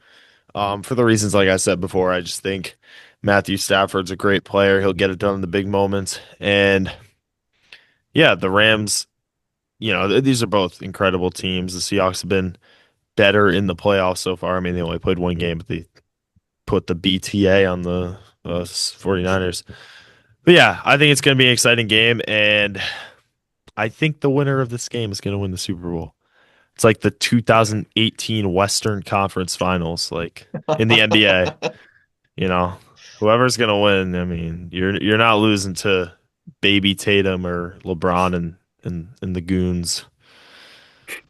For the reasons, like I said before, I just think Matthew Stafford's a great player. He'll get it done in the big moments. And yeah, the Rams, these are both incredible teams. The Seahawks have been better in the playoffs so far. I mean, they only played one game, but they put the BTA on the 49ers. But yeah, I think it's going to be an exciting game, and I think the winner of this game is going to win the Super Bowl. It's like the 2018 Western Conference Finals, like in the NBA. Whoever's going to win, I mean, you're not losing to baby Tatum or LeBron and the Goons.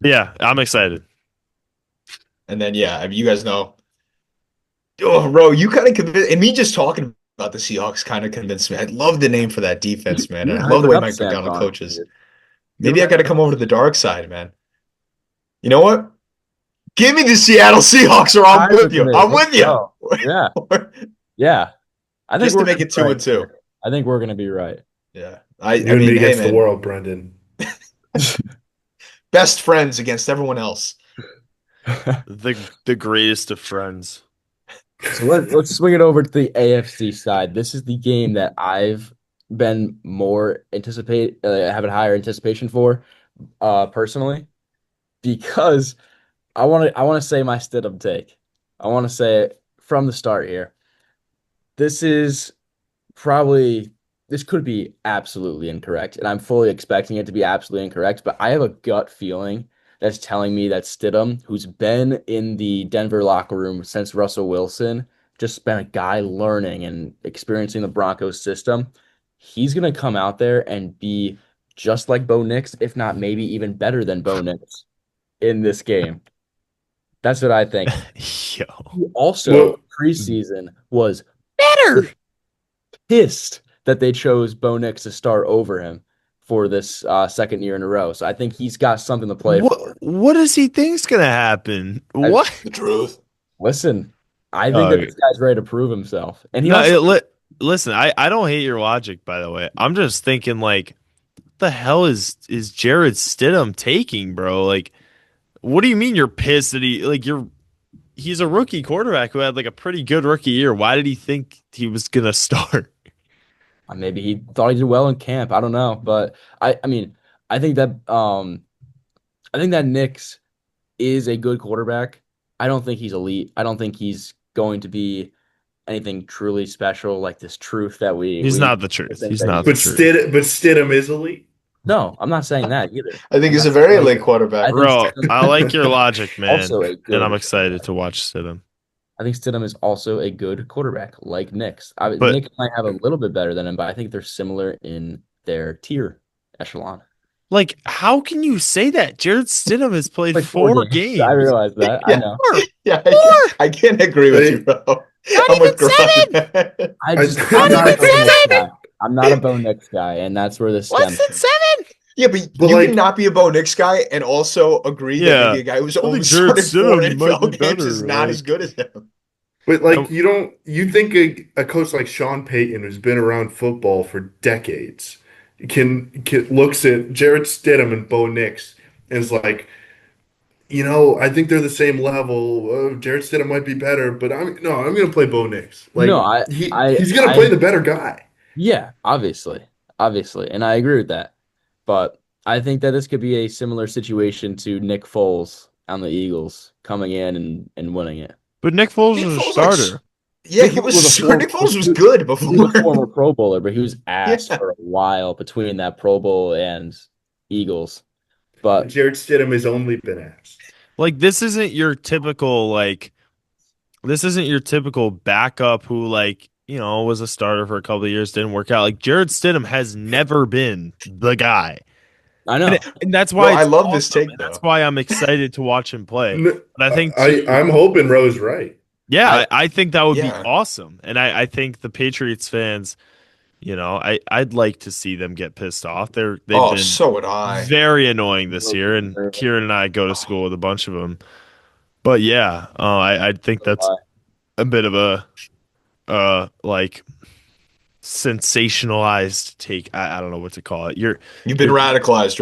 Yeah, I'm excited. And then, yeah, I mean, you guys know. Oh, bro, you kind of convinced, and me just talking about the Seahawks kind of convinced me. I love the name for that defense, man. And I love the way Mike McDonald coaches. Maybe I got to come over to the dark side, man. You know what? Give me the Seattle Seahawks, or I'm with you. I'm with you. Yeah, yeah. I think just to make it 2-2. I think we're gonna be right. Yeah, I mean, against the world, Brendan. Best friends against everyone else. the greatest of friends. So let's swing it over to the AFC side. This is the game that I've been more having higher anticipation for, personally, because I want to say my Stidham take. I want to say it from the start here. This could be absolutely incorrect, and I'm fully expecting it to be absolutely incorrect, but I have a gut feeling that's telling me that Stidham, who's been in the Denver locker room since Russell Wilson, just been a guy learning and experiencing the Broncos system, he's going to come out there and be just like Bo Nix, if not maybe even better than Bo Nix in this game. That's what I think. Yo. He also, preseason, was better. Pissed that they chose Bo Nix to start over him for this second year in a row. So I think he's got something to play for. What does he think's going to happen? What? The truth. Listen, I think that this guy's ready to prove himself. And listen, I don't hate your logic, by the way. I'm just thinking, like, what the hell is Jared Stidham taking, bro? Like, what do you mean you're pissed that he's a rookie quarterback who had like a pretty good rookie year. Why did he think he was going to start? Maybe he thought he did well in camp. I don't know, but I think that Nix is a good quarterback. I don't think he's elite. I don't think he's going to be anything truly special, like this truth that He's not the truth. He's not. But Stidham is elite. No, I'm not saying that either. I think he's a very elite quarterback. Bro, I like your logic, man. And I'm excited to watch Stidham. I think Stidham is also a good quarterback, like Nix. Nix might have a little bit better than him, but I think they're similar in their tier echelon. Like, how can you say that? Jared Stidham has played like 4 games. I realize that. Yeah. I know. Yeah, I can't agree with you, bro. Not even 7. I'm not a Bo Nix guy, and that's where this stems. Less than 7. Yeah, but you can not be a Bo Nix guy and also agree that maybe a guy who's only started 4 NFL games is not as good as him. But And like you think a coach like Sean Payton, who's been around football for decades, can looks at Jarrett Stidham and Bo Nix and is like, I think they're the same level. Jarrett Stidham might be better, but I'm gonna play Bo Nix. No, Like I, I, he's gonna play I, the better guy. yeah, obviously, and I agree with that. But I think that this could be a similar situation to Nick Foles on the Eagles coming in and winning it. but Nick Foles Nick was a Foles, starter. yeah, Nick Foles was a Nick former, Foles was good he was a before. former Pro Bowler, but he was ass Yeah. for a while between that Pro Bowl and Eagles. But Jarrett Stidham has only been asked. Like this isn't your typical backup who was a starter for a couple of years, didn't work out. Like Jared Stidham has never been the guy. I And, know. and that's No, why I it's love this awesome. take And that's though. why I'm excited to watch him play. N- But I think I'm hoping Ro's right. yeah, I I think that would be Yeah. awesome. And I think the Patriots fans, I'd like to see them get pissed off. They've Oh, been so would I. very annoying this year, and Kieran and I go to school with a bunch of them. But yeah, I think that's a bit of a like sensationalized take. I don't know what to call it. You've been You're radicalized,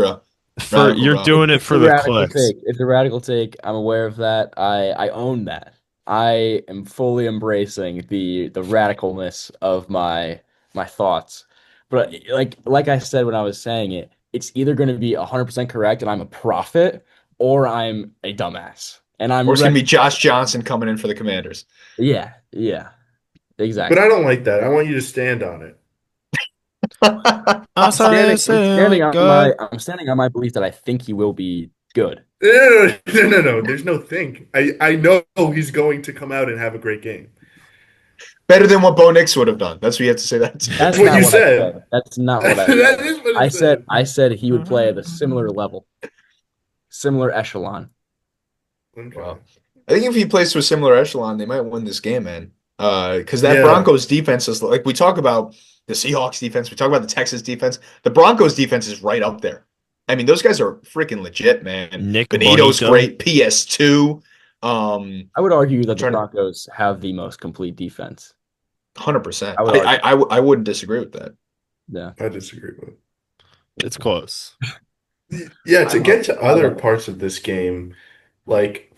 Bro. you're Radical. doing it It's for the the radical clicks. take. It's a radical take. I'm aware of that. I own that. I am fully embracing the radicalness of my thoughts. But like I said when I was saying it, it's either going to be 100% correct and I'm a prophet, or I'm a dumbass. And Or I'm it's gonna ready. be Josh Johnson coming in for the Commanders. Yeah, yeah, But exactly. I don't like that. I want you to stand on it. I say, I'm say standing on good. my belief that I think he will be good. No. There's no think. I know he's going to come out and have a great game. Better than what Bo Nix would have done. That's what you have to say that That's That's what not you to. what I said. said. That's not what I That said. is what it said. I said he would play at a similar level, similar echelon. Okay. Well, I think if he plays to a similar echelon, they might win this game, man. Because that Yeah, Broncos defense is like we talk about the Seahawks defense, we talk about the Texas defense. The Broncos defense is right up there. I mean, those guys are freaking legit, man. Nick Benito's Bonito. great. PS2. I would argue I'm that the trying to Broncos have the most complete defense. 100%. I would argue. I wouldn't disagree with that. Yeah. I disagree with It's close. it. Yeah, I to love get to I other love it. parts of this game, like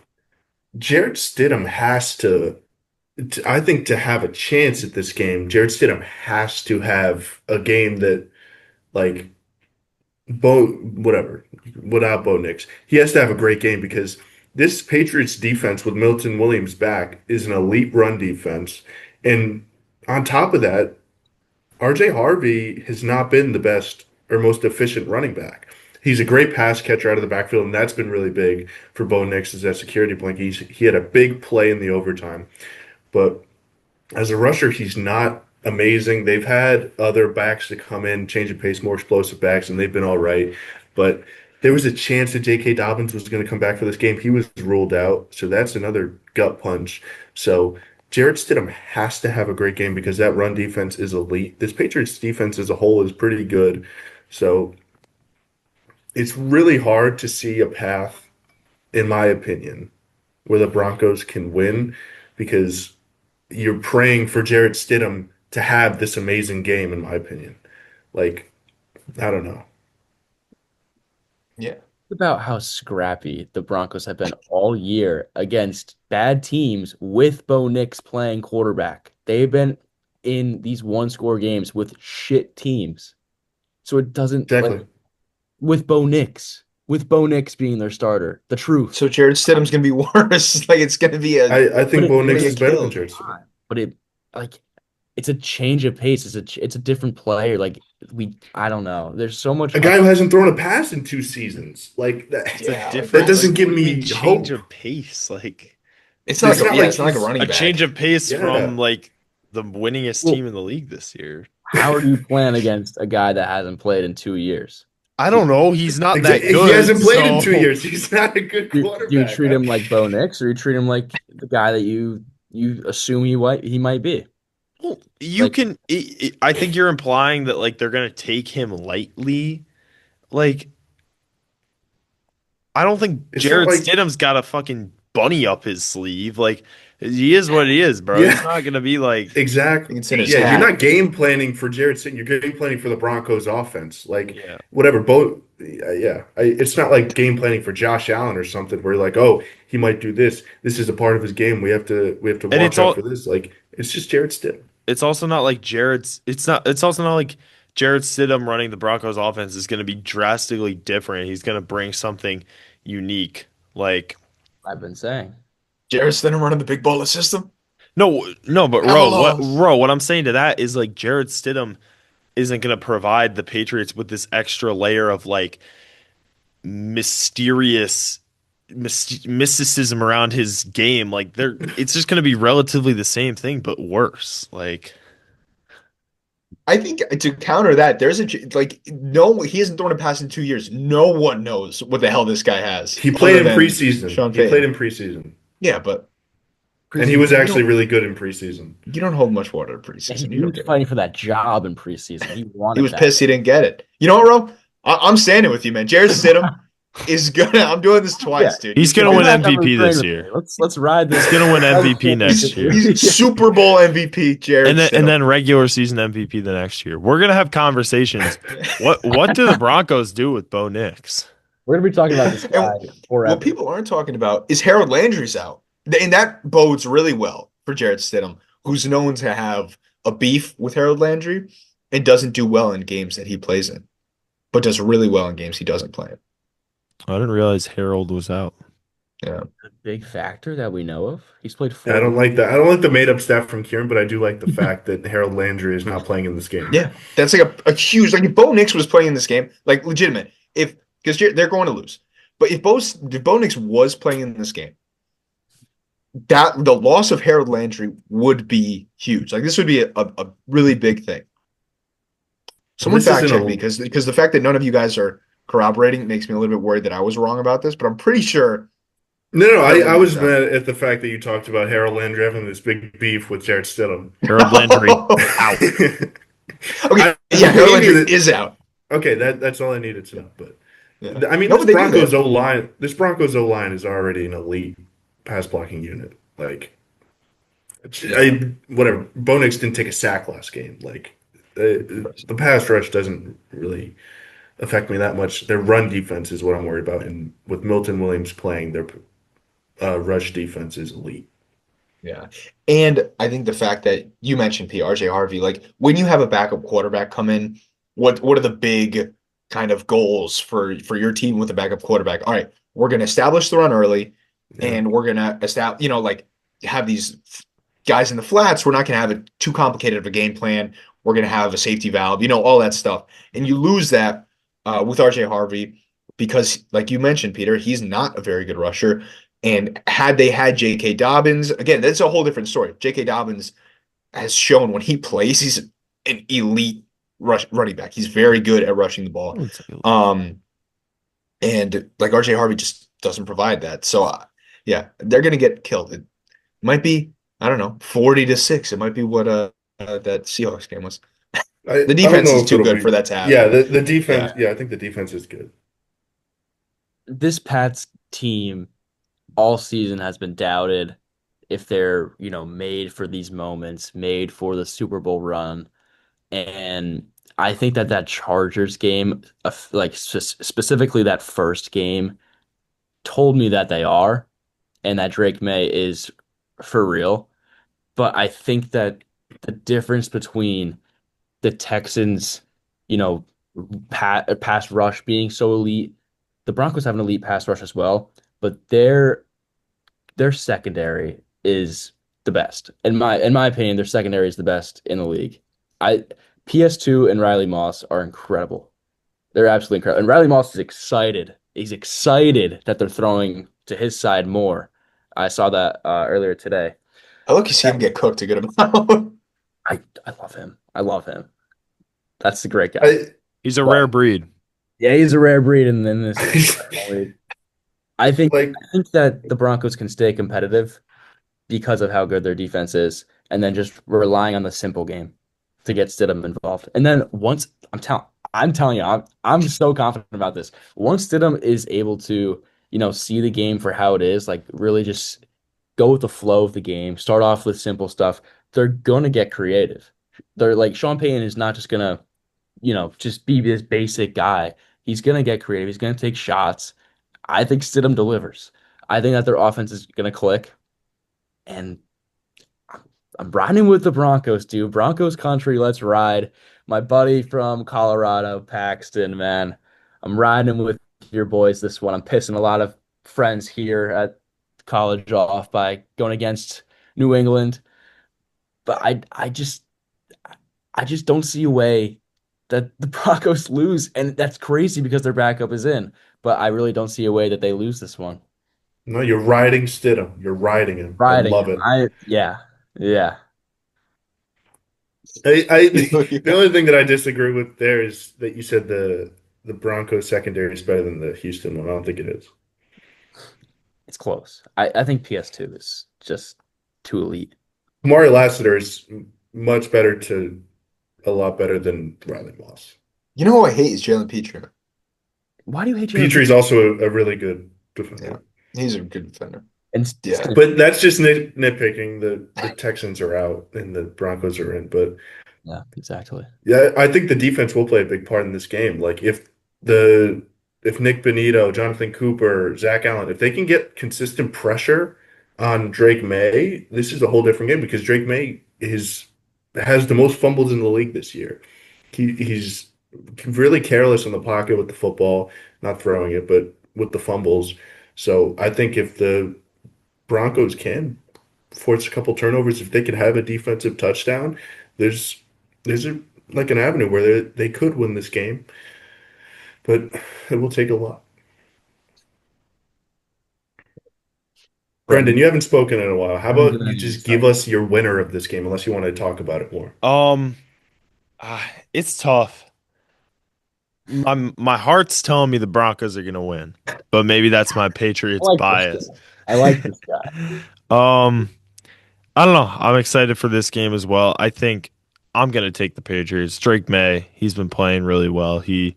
Jarrett Stidham has I think to have a chance at this game, Jarrett Stidham has to have a game that like whatever, without Bo Nix. He has to have a great game because this Patriots defense with Milton Williams back is an elite run defense. And on top of that, RJ Harvey has not been the best or most efficient running back. He's a great pass catcher out of the backfield, and that's been really big for Bo Nix as that security blanket. He had a big play in the overtime. But as a rusher, he's not amazing. They've had other backs to come in, change of pace, more explosive backs, and they've been all right. But there was a chance that J.K. Dobbins was going to come back for this game. He was ruled out, so that's another gut punch. So Jarrett Stidham has to have a great game because that run defense is elite. This Patriots defense as a whole is pretty good. So it's really hard to see a path, in my opinion, where the Broncos can win because you're praying for Jarrett Stidham to have this amazing game, in my opinion. Like, I don't know. Yeah. About how scrappy the Broncos have been all year against bad teams with Bo Nix playing quarterback. They've been in these one score games with shit teams. So it doesn't like Exactly. with Bo Nix being their starter. The truth. So Jared Stidham's gonna be worse. Like it's gonna be I But think Bo you're gonna Nix get is better than killed. Jarrett Stidham. but it like it's a change of pace. It's a different player. I don't know. There's so much A guy who hasn't thrown a pass in 2 seasons. Like that, It's a Yeah, that different, doesn't like, give what do you mean me change hope. of pace? Like it's not It's like not yeah, like it's not like a he's running a change back. of pace yeah. from like the winningest well, team in the league this year. how are you playing against a guy that hasn't played in 2 years? I Do, don't know. He's not that Exactly. He good, hasn't played in so 2 years. He's not a good do you quarterback. treat him like Bo Nix, or you treat him like the guy that you assume he might be? well, you Like can. I think you're implying that like they're gonna take him lightly. Like I don't think It's not Jared like Stidham's got a fucking bunny up his sleeve. Like He is what he is, bro. He's Yeah, not gonna be like, exactly. It's in his Yeah, you're hat. not game planning for Jared Stidham. You're game planning for the Broncos offense. Like yeah. whatever, both. Yeah, it's not like game planning for Josh Allen or something where like, oh, he might do this. This is a part of his game. We have to And watch out for this. Like it's just Jared Stidham. it's also not like it's also not like Jarrett Stidham running the Broncos offense is gonna be drastically different. He's gonna bring something unique. Like I've been saying. Jarrett Stidham running the big baller system. no, but Avalos. What I'm saying to that is like Jarrett Stidham isn't gonna provide the Patriots with this extra layer of like mysterious mysticism around his game. Like it's just gonna be relatively the same thing, but worse. Like I think to counter that, like no, he hasn't thrown a pass in 2 years. No one knows what the hell this guy has He played other in than preseason. Sean He played Payton. in preseason, Yeah, but and he preseason was actually really good in preseason. you don't hold much water in Yeah, preseason. he You don't was get it. fighting for that job in preseason. He He wanted was that. pissed he didn't get it. You know what, Ro? I'm standing with you, man. Jared Stidham is gonna. I'm doing this Yeah, twice, dude. he's gonna gonna be win come back on the MVP train this with year. me. Let's ride this. He's gonna win ride this MVP next championship. year. He's Super Bowl MVP, Jared And Stidham. then regular season MVP the next year. We're gonna have conversations. What do the Broncos do with Bo Nix? We're gonna be talking about this And guy what forever. people aren't talking about is Harold Landry's out, and that bodes really well for Jared Stidham, who's known to have a beef with Harold Landry and doesn't do well in games that he plays in, but does really well in games he doesn't play in. I didn't realize Harold was out. Yeah. A big factor that we know of. He's played I four don't games. like that. I don't like the made up stat from Kieran, but I do like the fact that Harold Landry is not playing in this game. Yeah, that's like a huge like if Bo Nix was playing in this game, like legitimate, if because they're going to lose, but if Bo Nix was playing in this game, that the loss of Harold Landry would be huge. Like this would be a really big thing. And Someone this fact isn't check a me because the fact that none of you guys are corroborating makes me a little bit worried that I was wrong about this, but I'm pretty sure no. Harold I was Landry's out. mad at the fact that you talked about Harold Landry having this big beef with Jared Stidham. Harold Landry out. Okay, yeah, Harold Maybe Landry is out. okay, that's all I needed to know. But Yeah. I mean, No, but they do that. This Broncos O line is already an elite pass blocking unit. Like, whatever. Bo Nix didn't take a sack last game. Like, the pass rush doesn't really affect me that much. Their run defense is what I'm worried about, and with Milton Williams playing, their rush defense is elite. Yeah. And I think the fact that you mentioned RJ Harvey, like when you have a backup quarterback come in, what are the big kind of goals for your team with a backup quarterback? All right, we're going to establish the run early Yeah. and we're going to establish, like have these guys in the flats. We're not going to have it too complicated of a game plan. We're going to have a safety valve, all that stuff. And you lose that with RJ Harvey because, like you mentioned, Peter, he's not a very good rusher. And had they had J.K. Dobbins, again, that's a whole different story. J.K. Dobbins has shown when he plays, he's an elite running back. He's very good at rushing the ball. Um, and like RJ Harvey just doesn't provide that. So, yeah, they're going to get killed. It might be, I don't know, 40-6. It might be what that Seahawks game was. The I don't defense know is if too it'll good be. for that to Yeah, happen. the defense. Yeah. Yeah, I think the defense is good. This Pats team all season has been doubted if they're, made for these moments, made for the Super Bowl run. And I think that Chargers game, like specifically that first game, told me that they are, and that Drake May is for real. But I think that the difference between the Texans, you know, pass rush being so elite, the Broncos have an elite pass rush as well, but their secondary is the best. In my opinion, their secondary is the best in the league. I PS2 and Riley Moss are incredible. They're absolutely incredible. And Riley Moss is excited. He's excited that they're throwing to his side more. I saw that earlier today. I look, you see him get cooked a good amount. I love him. I love him. That's the great guy. I, He's a But rare breed. yeah, he's a rare breed in this league. I think like I think that the Broncos can stay competitive because of how good their defense is, and then just relying on the simple game to get Stidham involved. And then once I'm telling you, I'm so confident about this. Once Stidham is able to, see the game for how it is, like really just go with the flow of the game, start off with simple stuff. They're going to get creative. They're like Sean Payton is not just going to, just be this basic guy. He's going to get creative. He's going to take shots. I think Stidham delivers. I think that their offense is going to click. And I'm riding with the Broncos, dude. Broncos country, let's ride. My buddy from Colorado, Paxton, man. I'm riding with your boys this one. I'm pissing a lot of friends here at college off by going against New England. But I just don't see a way that the Broncos lose. And that's crazy because their backup is in. But I really don't see a way that they lose this one. No, you're riding Stidham. You're riding him. I Riding love him. it. Yeah. Yeah. The only thing that I disagree with there is that you said the Broncos secondary is better than the Houston one. I don't think it is. It's close. I think PS2 is just too elite. Kamari Lassiter is much better to a lot better than Riley Moss. You know who I hate is Jalen Petrie. Why do you hate Jalen Petrie's also a really good defender. Yeah, he's a good defender. And Yeah. But that's just nitpicking. The Texans are out and the Broncos are in. But yeah, exactly. yeah, I think the defense will play a big part in this game. Like if Nick Bonito, Jonathan Cooper, Zach Allen, if they can get consistent pressure on Drake May, this is a whole different game because Drake May has the most fumbles in the league this year. He's really careless in the pocket with the football, not throwing it, but with the fumbles. So I think if the Broncos can force a couple turnovers, if they could have a defensive touchdown, there's like an avenue where they could win this game, but it will take a lot. Brendan, you haven't spoken in a while. How about you just give us your winner of this game, unless you want to talk about it more? It's tough. My heart's telling me the Broncos are gonna win, but maybe that's my Patriots bias. I like this guy. I don't know. I'm excited for this game as well. I think I'm gonna take the Patriots. Drake May, he's been playing really well. He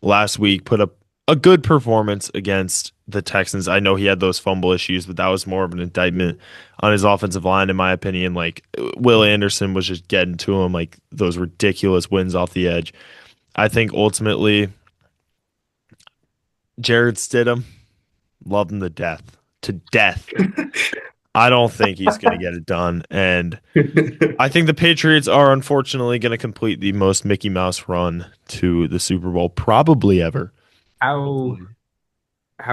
last week put up a good performance against the Texans. I know he had those fumble issues, but that was more of an indictment on his offensive line, in my opinion. Like Will Anderson was just getting to him, like those ridiculous wins off the edge. I think ultimately Jared Stidham, loved him to death. To death. I don't think he's going to get it done. And I think the Patriots are unfortunately going to complete the most Mickey Mouse run to the Super Bowl probably ever. How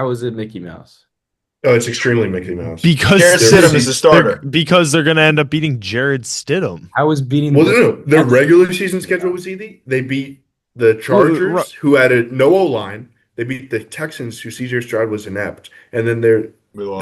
is it Mickey Mouse? Oh, it's extremely Mickey Mouse. Because Jared Stidham is the starter. Because they're going to end up beating Jared Stidham. How is beating Well, no. Their regular season schedule was easy. They beat the Chargers, who had no O-line. They beat the Texans, who C.J. Stroud was inept. And then they're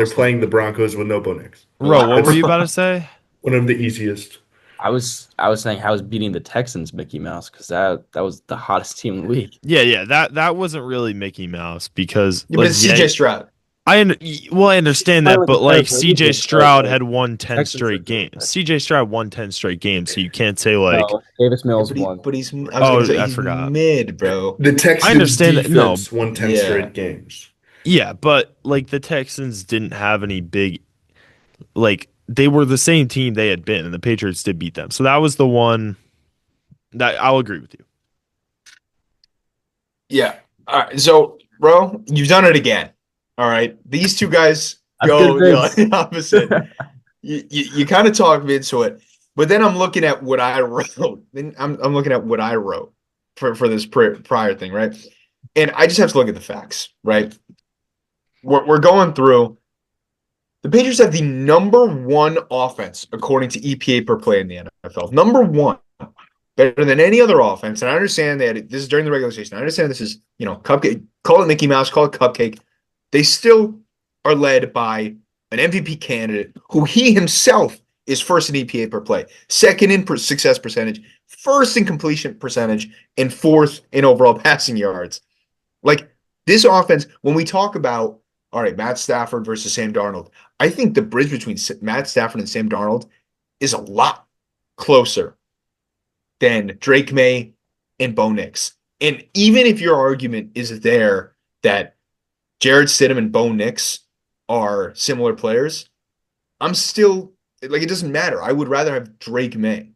playing the Broncos with no Bo Nix. Ro, what were you about to say? One of the easiest. I was saying how is beating the Texans Mickey Mouse, because that was the hottest team in the league. Yeah. That wasn't really Mickey Mouse because C.J. Stroud. I understand that, but like CJ Stroud had won 10 straight games. CJ Stroud won 10 straight games, so you can't say like Davis Mills won. But he's I forgot. Mid, bro. The Texans I understand defense won 10 straight games. Yeah, but like the Texans didn't have any big, like they were the same team they had been, and the Patriots did beat them. So that was the one that I'll agree with you. Yeah. All right. So, bro, you've done it again. All right. These two guys go the opposite. You kind of talk me into it, but then I'm looking at what I wrote. Then I'm looking at what I wrote for this prior thing, right? And I just have to look at the facts, right? We're going through. The Patriots have the number one offense according to EPA per play in the NFL. Number one, better than any other offense. And I understand that this is during the regular season. I understand this is cupcake. Call it Mickey Mouse. Call it cupcake. They still are led by an MVP candidate who he himself is first in EPA per play, second in success percentage, first in completion percentage, and fourth in overall passing yards. Like this offense, when we talk about, all right, Matt Stafford versus Sam Darnold, I think the bridge between Matt Stafford and Sam Darnold is a lot closer than Drake May and Bo Nix. And even if your argument is there that Jared Stidham and Bo Nix are similar players, I'm still like it doesn't matter. I would rather have Drake May.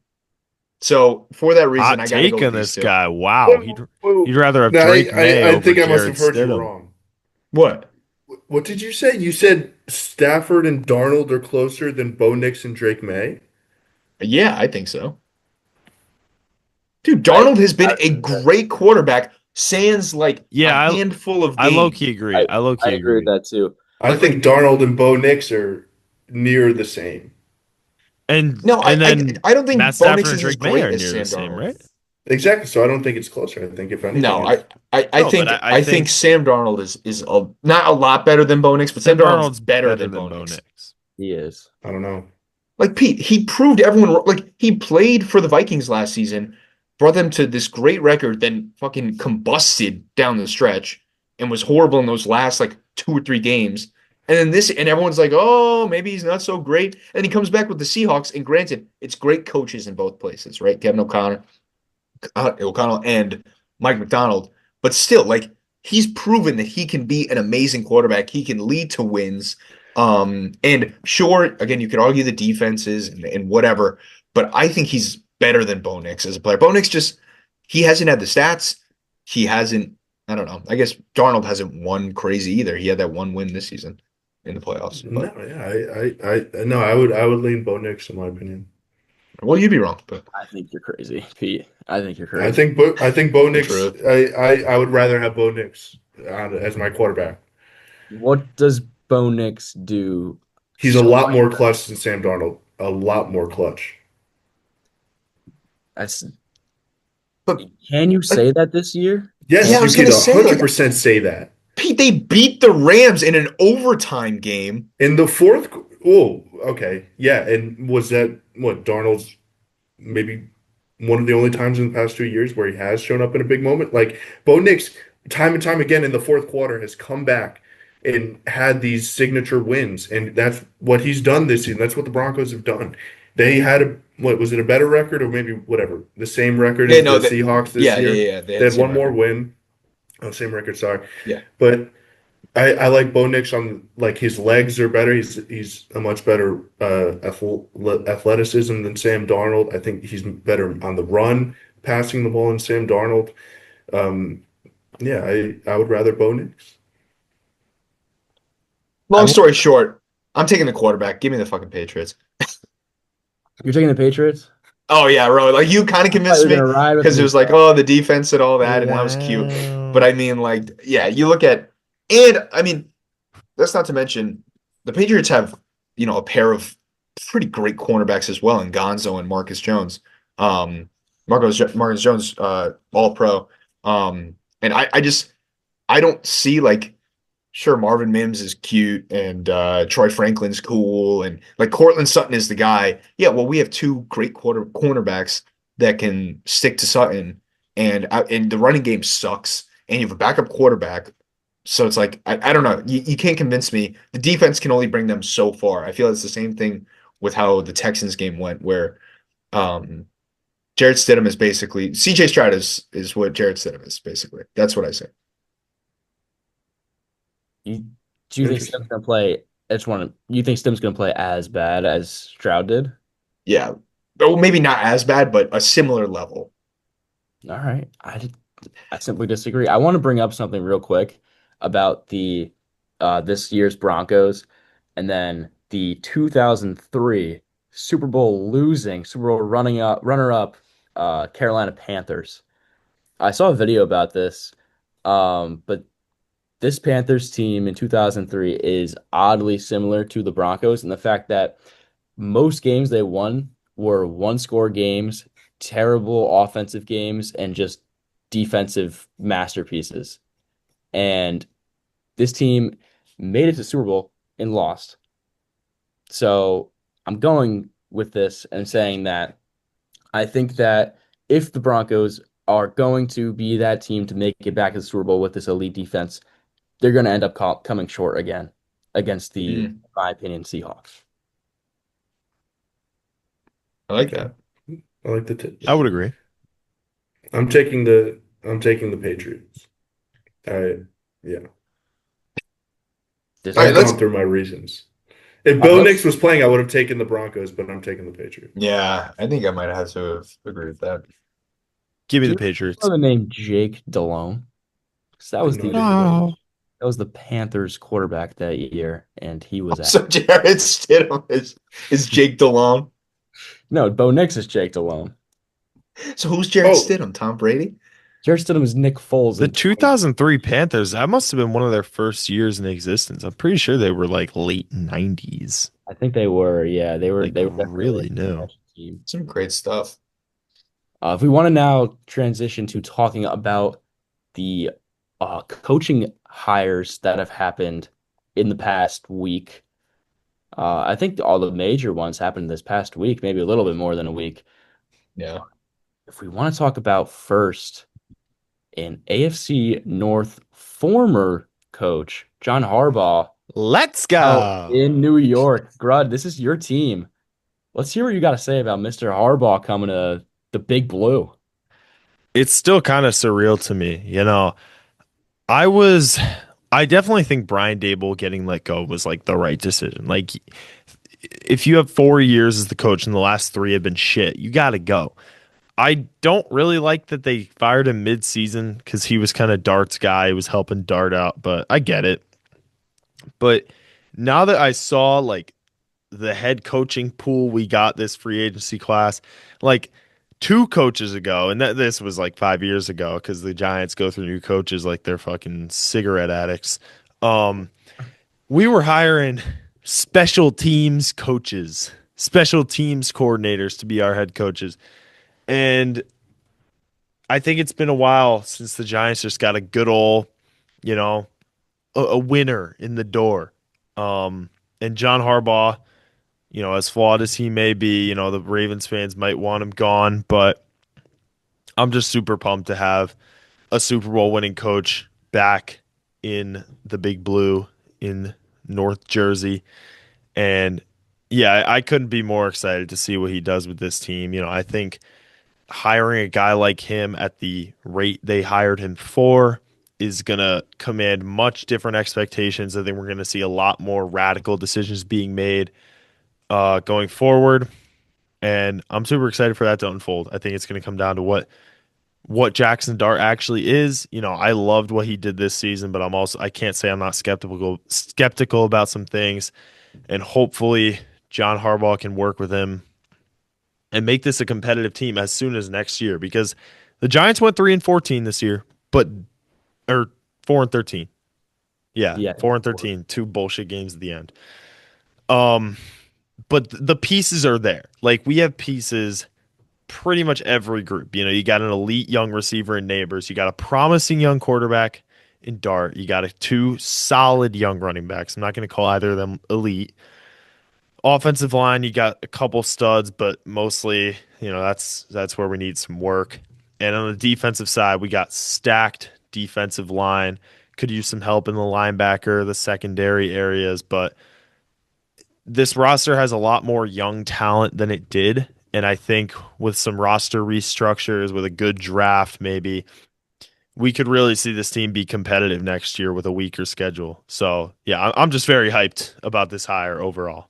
So for that reason, Hot I got to go take with on these this two. guy. Wow, Whoa, whoa. he'd rather have No, Drake May I over think I must Jared have heard you Stidham. wrong. What? What did you say? You said Stafford and Darnold are closer than Bo Nix and Drake May? Yeah, I think so. Dude, I Darnold has been I a agree with that. great quarterback sans like a Yeah, handful of I low key games. agree. I I low I key agree with agree. that too. I Like think like Darnold and Bo Nix are near the same. And no, and then I don't Matt think Bo Stafford Nix and is as Drake May great are as near the Sam same, Darnold. right? Exactly. So I don't think it's closer. I think if anything, No, it's I No, but think I I think think Sam Darnold is not a lot better than Bo Nix, but Sam Sam Darnold's Darnold's better better than than Bo Bo Nix. Nix. He is. I don't know. Like Pete, he proved everyone like he played for the Vikings last season, brought them to this great record, then fucking combusted down the stretch and was horrible in those last like 2 or 3 games. And then this, and everyone's like, oh, maybe he's not so great. And he comes back with the Seahawks. And granted, it's great coaches in both places, right? Kevin O'Connell and Mike McDonald. But still, like he's proven that he can be an amazing quarterback. He can lead to wins. And sure, again, you could argue the defenses and whatever, but I think he's better than Bo Nix as a player. Bo Nix just he hasn't had the stats. He hasn't. I don't know. I guess Darnold hasn't won crazy either. He had that one win this season in the playoffs. No, But yeah, no, I would lean Bo Nix in my opinion. well, you'd be wrong. But I think you're crazy, Pete. I think you're I crazy. think I think Bo the Nix. truth. I would rather have Bo Nix as my quarterback. What does Bo Nix do He's a so lot much more better? clutch than Sam Darnold. A lot more clutch. That's, But can you like, say that this year? yeah, Yes, I you was could gonna say like 100% say that. Pete, they beat the Rams in an overtime game. In the fourth, oh, okay, yeah, and was that what Darnold's maybe one of the only times in the past 2 years where he has shown up in a big moment? Like Bo Nix, time and time again in the fourth quarter, has come back and had these signature wins, and that's what he's done this season. That's what the Broncos have done. They had a what was it a better record or maybe whatever the same record Yeah, as the no, that Seahawks this yeah, year? yeah. They They had the had same one more record. win. Oh, same record, sorry. Yeah. But I like Bo Nix on like his legs are better. He's a much better athleticism than Sam Darnold. I think he's better on the run, passing the ball than Sam Darnold. Um, yeah, I would rather Bo Nix. I Long will, story short, I'm taking the quarterback. Give me the fucking Patriots. you're taking the Patriots? Oh yeah, bro. Like you kind of I thought you convinced were gonna me ride with because it me, was like, bro. oh, the defense and all that, and that was cute. But Wow. I mean, like, yeah, you look at, and I mean, that's not to mention the Patriots have, a pair of pretty great cornerbacks as well in Gonzo and Marcus Jones. Marcus Jones, all pro. And I don't see like sure Marvin Mims is cute and Troy Franklin's cool and like Cortland Sutton is the guy. Yeah, well, we have two great cornerbacks that can stick to Sutton, and the running game sucks, and you have a backup quarterback. So it's like I don't know. You can't convince me. The defense can only bring them so far. I feel it's the same thing with how the Texans game went, where um, Jared Stidham is basically CJ Stroud is what Jared Stidham is basically. That's what I say. You, do you think Stem's Interesting. gonna play? I just want to. You think Stem's gonna play as bad as Stroud did? Yeah. Well, maybe not as bad, but a similar level. All right. I simply disagree. I want to bring up something real quick about the this year's Broncos and then the 2003 Super Bowl runner up Carolina Panthers. I saw a video about this, but this Panthers team in 2003 is oddly similar to the Broncos in the fact that most games they won were one score games, terrible offensive games, and just defensive masterpieces. And this team made it to Super Bowl and lost. So I'm going with this and saying that I think that if the Broncos are going to be that team to make it back to the Super Bowl with this elite defense, they're going to end up coming short again against the, in Mm, my opinion, Seahawks. I like Okay, that. I like the I tips. would agree. I'm taking the Patriots. I yeah, All right, I've let's gone through my reasons. If Bo Nix Let's. was playing, I would have taken the Broncos, but I'm taking the Patriots. Yeah, I think I might have to have agreed with that. Give me Do the you Patriots. know the name Jake Delhomme? 'Cause I have no idea who that is. that was the Panthers quarterback that year, and he was at So Jared Stidham is Jake DeLong. no Bo Nix is Jake Delhomme. So who's Jared Oh, Stidham? Tom Brady? Jared Stidham is Nick Foles The in 20. 2003 Panthers, that must have been one of their first years in existence. I'm pretty sure they were like late 90s, I think they were, yeah, like they were definitely like really a new. special team. Some great stuff. If we want to now transition to talking about the coaching hires that have happened in the past week, I think all the major ones happened this past week, maybe a little bit more than a week. Yeah. If we want to talk about first an AFC North former coach, John Harbaugh, Let's out go. in New York. Grud, this is your team. Let's hear what you got to say about Mr. Harbaugh coming to the Big Blue. It's still kind of surreal to me. I was, I definitely think Brian Dable getting let go was like the right decision. Like, if you have 4 years as the coach and the last three have been shit, you got to go. I don't really like that they fired him mid-season because he was kind of Dart's guy. He was helping Dart out, but I get it. But now that I saw like the head coaching pool we got this free agency class, like 2 coaches ago, and this was like 5 years ago because the Giants go through new coaches like they're fucking cigarette addicts. Um, we were hiring special teams coaches, special teams coordinators to be our head coaches. And I think it's been a while since the Giants just got a good old, you know, a winner in the door. And John Harbaugh, as flawed as he may be, the Ravens fans might want him gone, but I'm just super pumped to have a Super Bowl winning coach back in the Big Blue in North Jersey. And yeah, I couldn't be more excited to see what he does with this team. I think hiring a guy like him at the rate they hired him for is going to command much different expectations. I think we're going to see a lot more radical decisions being made going forward. And I'm super excited for that to unfold. I think it's going to come down to what Jackson Dart actually is. I loved what he did this season, but I can't say I'm not skeptical about some things. And hopefully John Harbaugh can work with him and make this a competitive team as soon as next year, because the Giants went 3-14 this year, but or 4-13. Yeah, Yeah. 4-13, 2 bullshit games at the end. But the pieces are there. Like, we have pieces pretty much every group. You got an elite young receiver in Neighbors. You got a promising young quarterback in Dart. You got two solid young running backs. I'm not going to call either of them elite. Offensive line, you got a couple studs, but mostly, that's where we need some work. And on the defensive side, we got stacked defensive line. Could use some help in the linebacker, the secondary areas, but this roster has a lot more young talent than it did. And I think with some roster restructures, with a good draft, maybe we could really see this team be competitive next year with a weaker schedule. So, yeah, I'm just very hyped about this hire overall.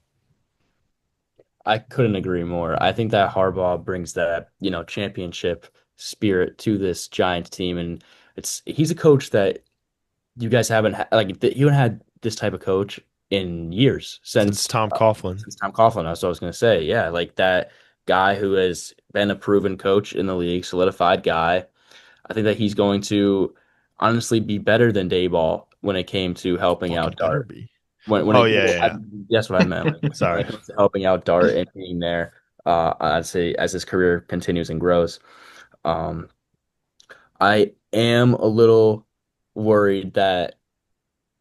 I couldn't agree more. I think that Harbaugh brings that, championship spirit to this Giants team, and he's a coach that you guys haven't you haven't had this type of coach in years Since Tom Coughlin. since Tom Coughlin. That's what I was going to say. Yeah, like that guy who has been a proven coach in the league, solidified guy. I think that he's going to honestly be better than Dayball when it came to helping Fucking out better Dart. be. When Oh, it, yeah, I, yeah. that's what I meant. Like, when Sorry. it comes to helping out Dart and being there, I'd say as his career continues and grows. Um, I am a little worried that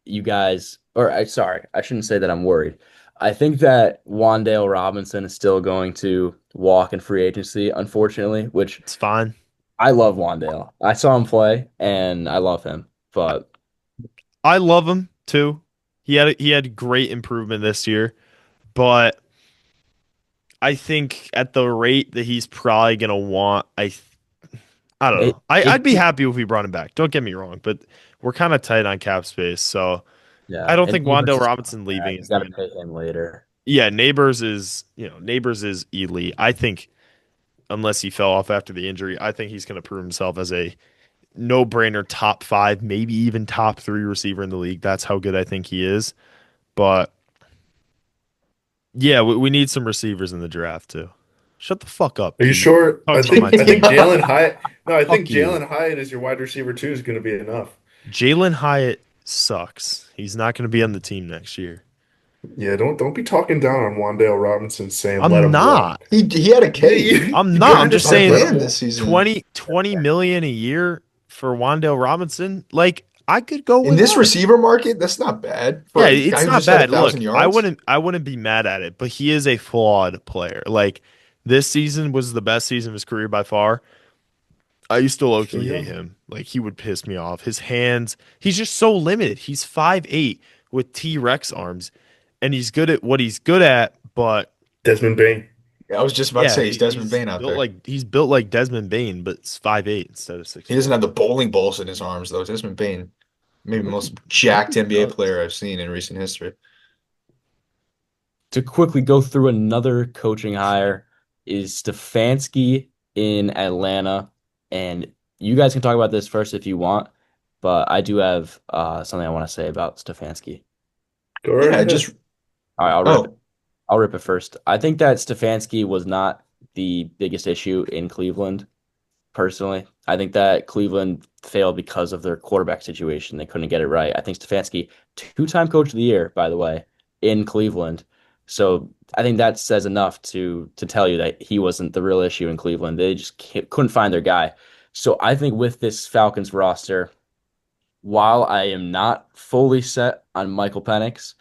you guys, sorry, I shouldn't say that I'm worried. I think that Wandale Robinson is still going to walk in free agency, unfortunately, which It's fine. I love Wandale. I saw him play and I love him, but I love him too. He had great improvement this year, but I think at the rate that he's probably gonna want, I don't it know. I'd it be happy if we brought him back. Don't get me wrong, but we're kind of tight on cap space, so I Yeah, don't and think Neighbors Wandale is Robinson bad. leaving You is got to gonna. pay him later. Yeah, Neighbors is elite. I think unless he fell off after the injury, I think he's gonna prove himself as a no-brainer top five, maybe even top three receiver in the league. That's how good I think he is. But yeah, we need some receivers in the draft too. Shut the fuck up, Are you Pete. sure? I Talks about my think I think team. Jalen Hyatt. No, I think Fuck you. Jalen Hyatt as your wide receiver too is going to be enough. Jalen Hyatt sucks. He's not going to be on the team next year. Yeah, don't be talking down on Wandale Robinson saying let I'm him not. walk. He had a Yeah, K, didn't he? I'm He not. broke I'm kind the of just said tight let saying him end walk. this season. 20 million a year for Wandale Robinson. Like I could go In with this that. receiver market, that's not bad for Yeah, a guy it's who not just had a bad. thousand Look, yards. I wouldn't be mad at it, but he is a flawed player. Like this season was the best season of his career by far. I used to Sure, low-key yeah. hate him. Like he would piss me off. His hands, he's just so limited. He's 5'8" with T-Rex arms, and he's good at what he's good at, but Desmond Bain. Yeah, I was just about to yeah, say he's Desmond Bain out there. he's built like Desmond Bain, but it's 5'8" instead of six He doesn't four. have the bowling balls in his arms though. Desmond Bain, maybe the most What jacked he NBA does. player I've seen in recent history. To quickly go through another coaching hire is Stefanski in Atlanta. And you guys can talk about this first if you want, but I do have something I want to say about Stefanski. Go right Yeah, ahead. just All right, I'll rip it. oh I'll rip it first. I think that Stefanski was not the biggest issue in Cleveland, personally. I think that Cleveland failed because of their quarterback situation. They couldn't get it right. I think Stefanski, two-time coach of the year, by the way, in Cleveland. So I think that says enough to tell you that he wasn't the real issue in Cleveland. They just couldn't find their guy. So I think with this Falcons roster, while I am not fully set on Michael Penix,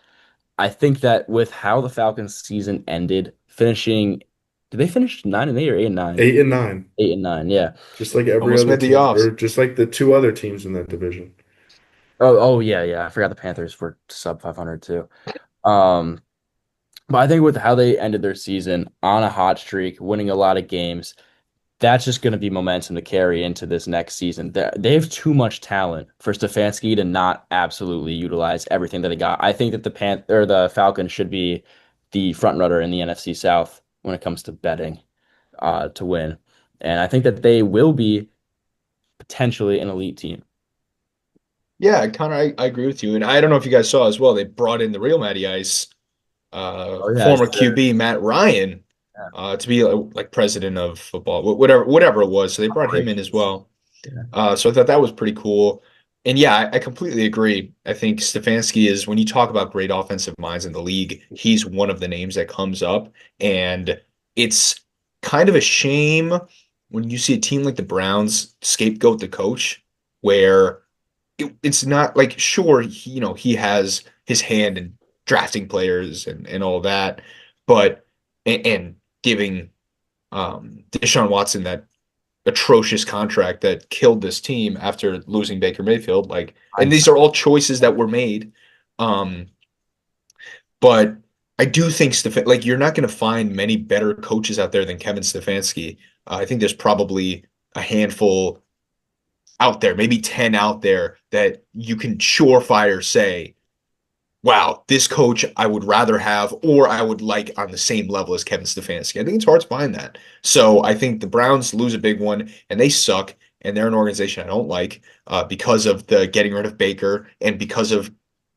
I think that with how the Falcons season ended, finishing, did they finish 9-8 or 8-9? 8-9, 8-9, yeah. just like every almost other made the team, offs. or just like the two other teams in that division. Oh, yeah, yeah. I forgot the Panthers were sub 500 too. Um, but I think with how they ended their season on a hot streak, winning a lot of games, that's just going to be momentum to carry into this next season. They have too much talent for Stefanski to not absolutely utilize everything that they got. I think that the Falcons should be the front runner in the NFC South when it comes to betting to win, and I think that they will be potentially an elite team. Yeah, Connor, I agree with you. And I don't know if you guys saw as well, they brought in the real Matty Ice, Oh yeah, former QB Matt Ryan, yeah. to be like president of football, whatever it was. So they brought him in as Operations. well. Yeah. So I thought that was pretty cool. And yeah, I completely agree. I think Stefanski is, when you talk about great offensive minds in the league, he's one of the names that comes up. And it's kind of a shame when you see a team like the Browns scapegoat the coach, where it's not like, sure, he has his hand in drafting players and all that, but and giving Deshaun Watson that atrocious contract that killed this team after losing Baker Mayfield. Like, and these Hindsight. are all choices that were made. Um, but I do think like you're not going to find many better coaches out there than Kevin Stefanski. I think there's probably a handful out there, maybe 10 out there that you can surefire say, wow, this coach I would rather have, or I would like on the same level as Kevin Stefanski. I think it's hard to find that. So I think the Browns lose a big one, and they suck, and they're an organization I don't like because of the getting rid of Baker and because of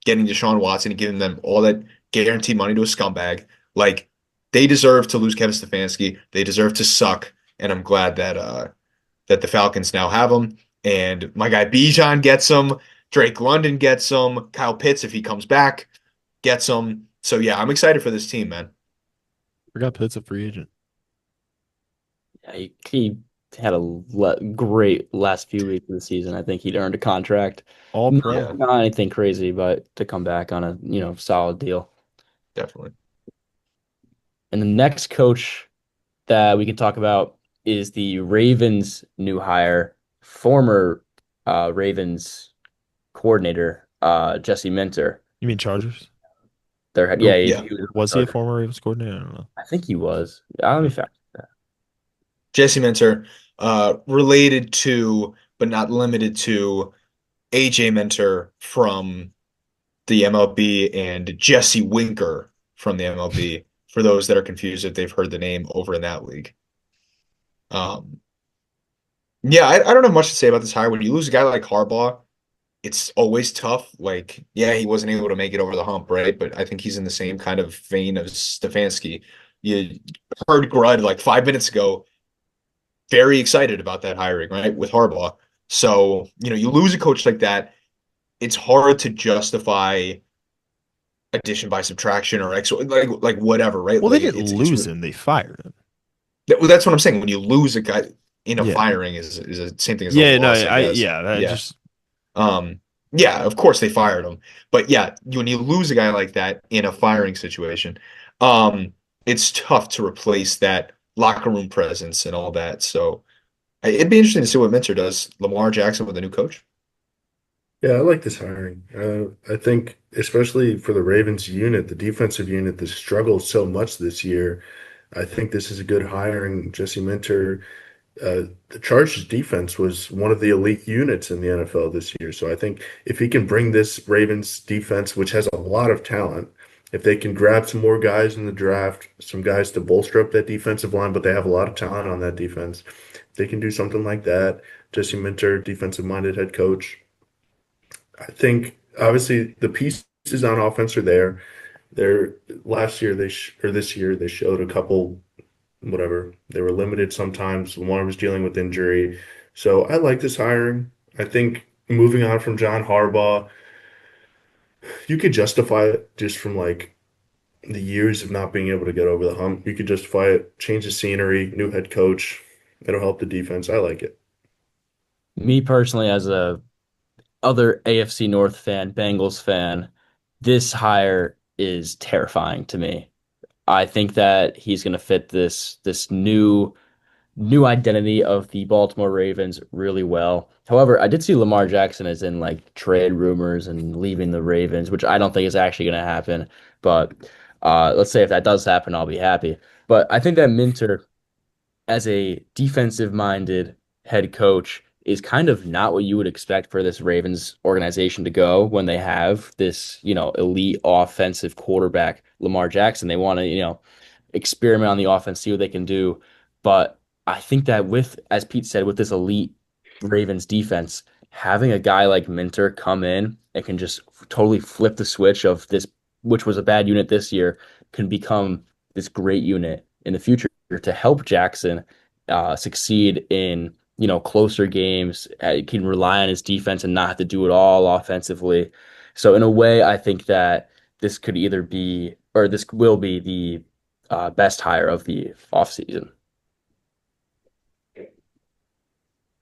getting Deshaun Watson and giving them all that guaranteed money to a scumbag. Like, they deserve to lose Kevin Stefanski. They deserve to suck, and I'm glad that the Falcons now have him. And my guy Bijan gets him. Drake London gets him. Kyle Pitts, if he comes back, gets him. So yeah, I'm excited for this team, man. Forgot Pitt's a free agent. Yeah, he had a great last few weeks of the season. I think he'd earned a contract. All Not, Yeah, pro. not anything crazy, but to come back on a solid deal. definitely. And the next coach that we can talk about is the Ravens new hire, former Ravens coordinator, Jesse Minter. You mean Chargers? Their head, Or yeah, Yeah. he was was he a starter. former Ravens coordinator? I don't know. I think he was. Let me fact that. Jesse Minter, related to, but not limited to, AJ Minter from the MLB and Jesse Winker from the MLB, for those that are confused if they've heard the name over in that league. Um, yeah, I don't have much to say about this hire. When you lose a guy like Harbaugh, it's always tough. Like, yeah, he wasn't able to make it over the hump, right? But I think he's in the same kind of vein of Stefanski. You heard Grud like 5 minutes ago, very excited about that hiring, right? With Harbaugh. So, you lose a coach like that, it's hard to justify addition by subtraction or X, like whatever, right? Well, they Like didn't it's lose him; they fired him. that's what I'm saying. When you lose a guy in a Yeah, firing is the same thing as a yeah, no, loss, I guess. that Yeah. just Um, yeah, of course they fired him. But yeah, when you lose a guy like that in a firing situation, um, it's tough to replace that locker room presence and all that. So it'd be interesting to see what Minter does. Lamar Jackson with a new coach. Yeah, I like this hiring. I think, especially for the Ravens unit, the defensive unit that struggled so much this year, I think this is a good hiring. Jesse Minter, the Chargers defense was one of the elite units in the NFL this year. So I think if he can bring this Ravens defense, which has a lot of talent, if they can grab some more guys in the draft, some guys to bolster up that defensive line, but they have a lot of talent on that defense, they can do something like that. Jesse Minter, defensive-minded head coach. I think obviously the pieces on offense are there. They're last year or this year they showed a couple whatever. They were limited sometimes. Lamar was dealing with injury. So I like this hiring. I think moving on from John Harbaugh, you could justify it just from like the years of not being able to get over the hump. You could justify it, change the scenery, new head coach. It'll help the defense. I like it. Me personally, as a other AFC North fan, Bengals fan, this hire is terrifying to me. I think that he's going to fit this new identity of the Baltimore Ravens really well. However, I did see Lamar Jackson as in like trade rumors and leaving the Ravens, which I don't think is actually going to happen. But let's say if that does happen, I'll be happy. But I think that Minter, as a defensive minded head coach, is kind of not what you would expect for this Ravens organization to go when they have this, elite offensive quarterback, Lamar Jackson. They want to, experiment on the offense, see what they can do. But I think that as Pete said, with this elite Ravens defense, having a guy like Minter come in and can just totally flip the switch of this, which was a bad unit this year, can become this great unit in the future to help Jackson succeed in closer games. He can rely on his defense and not have to do it all offensively. So in a way, I think that this could either be or this will be the best hire of the offseason.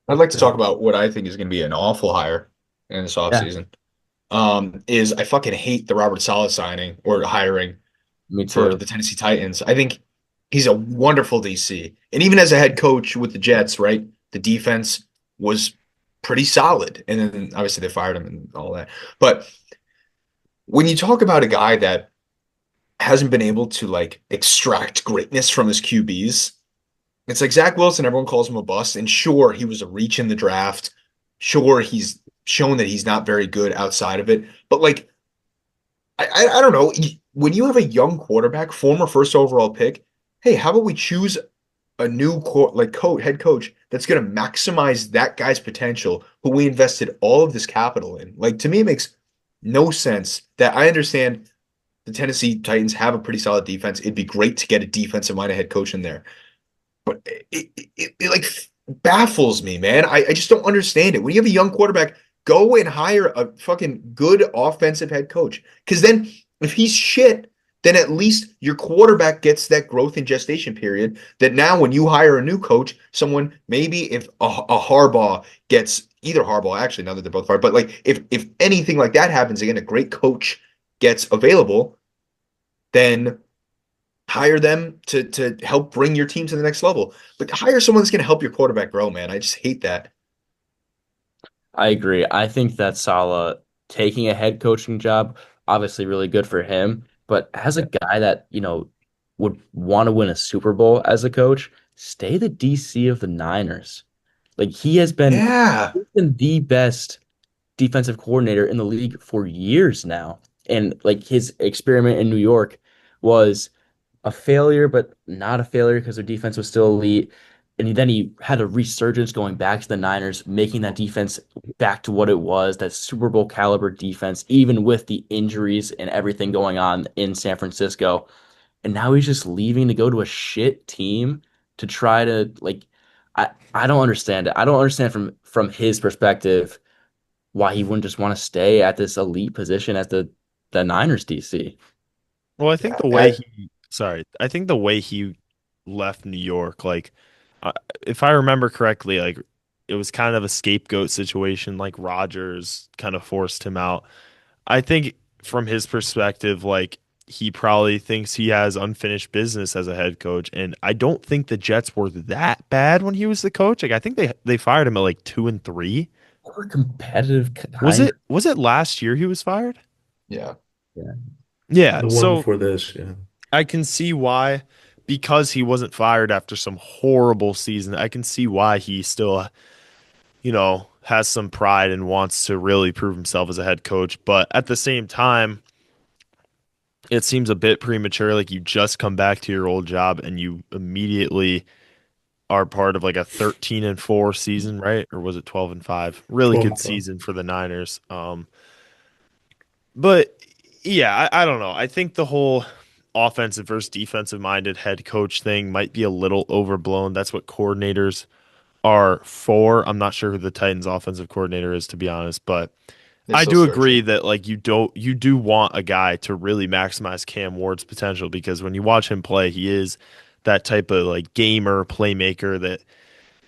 I'd like to talk about what I think is going to be an awful hire in this Yeah, offseason. Is I fucking hate the Robert Saleh signing or hiring me for too. the Tennessee Titans. I think he's a wonderful DC. And even as a head coach with the Jets, right? The defense was pretty solid. And then obviously they fired him and all that. But when you talk about a guy that hasn't been able to like extract greatness from his QBs, it's like Zach Wilson, everyone calls him a bust. And sure, he was a reach in the draft. Sure, he's shown that he's not very good outside of it. But like, I don't know. When you have a young quarterback, former first overall pick, hey, how about we choose a new head coach that's going to maximize that guy's potential, who we invested all of this capital in? Like to me, it makes no sense. That I understand the Tennessee Titans have a pretty solid defense. It'd be great to get a defensive minded head coach in there, but it like baffles me, man. I just don't understand it. When you have a young quarterback, go and hire a fucking good offensive head coach. Because then if he's shit, then at least your quarterback gets that growth and gestation period that now when you hire a new coach, someone maybe if a Harbaugh gets either Harbaugh, actually, now that they're both fired, but like if anything like that happens again, a great coach gets available, then hire them to help bring your team to the next level. But hire someone that's going to help your quarterback grow, man. I just hate that. I agree. I think that Salah taking a head coaching job, obviously really good for him, but as a Yeah. guy that, would want to win a Super Bowl as a coach, stay the DC of the Niners. Like Yeah. he's been the best defensive coordinator in the league for years now. And like his experiment in New York was a failure, but not a failure because their defense was still elite. And then he had a resurgence going back to the Niners, making that defense back to what it was, that Super Bowl caliber defense, even with the injuries and everything going on in San Francisco. And now he's just leaving to go to a shit team to try to like I don't understand it. I don't understand from his perspective why he wouldn't just want to stay at this elite position as the Niners DC. Well, Yeah, I, I think the way he left New York, like, uh, if I remember correctly, like, it was kind of a scapegoat situation, like Rodgers kind of forced him out. I think from his perspective, like, he probably thinks he has unfinished business as a head coach, and I don't think the Jets were that bad when he was the coach. Like, I think they fired him at like 2-3. Or competitive kind of. Was it last year he was fired? yeah. Yeah. Yeah, The one so before this, yeah. I can see why, because he wasn't fired after some horrible season. I can see why he still, has some pride and wants to really prove himself as a head coach. But at the same time, it seems a bit premature. Like you just come back to your old job and you immediately are part of like a 13-4 season, right? Or was it 12-5? Really 12 good and 5. season for the Niners. But yeah, I don't know. I think the whole offensive versus defensive minded head coach thing might be a little overblown. That's what coordinators are for. I'm not sure who the Titans offensive coordinator is, to be honest, but They're I still do agree searching. that like you do want a guy to really maximize Cam Ward's potential because when you watch him play, he is that type of like gamer playmaker that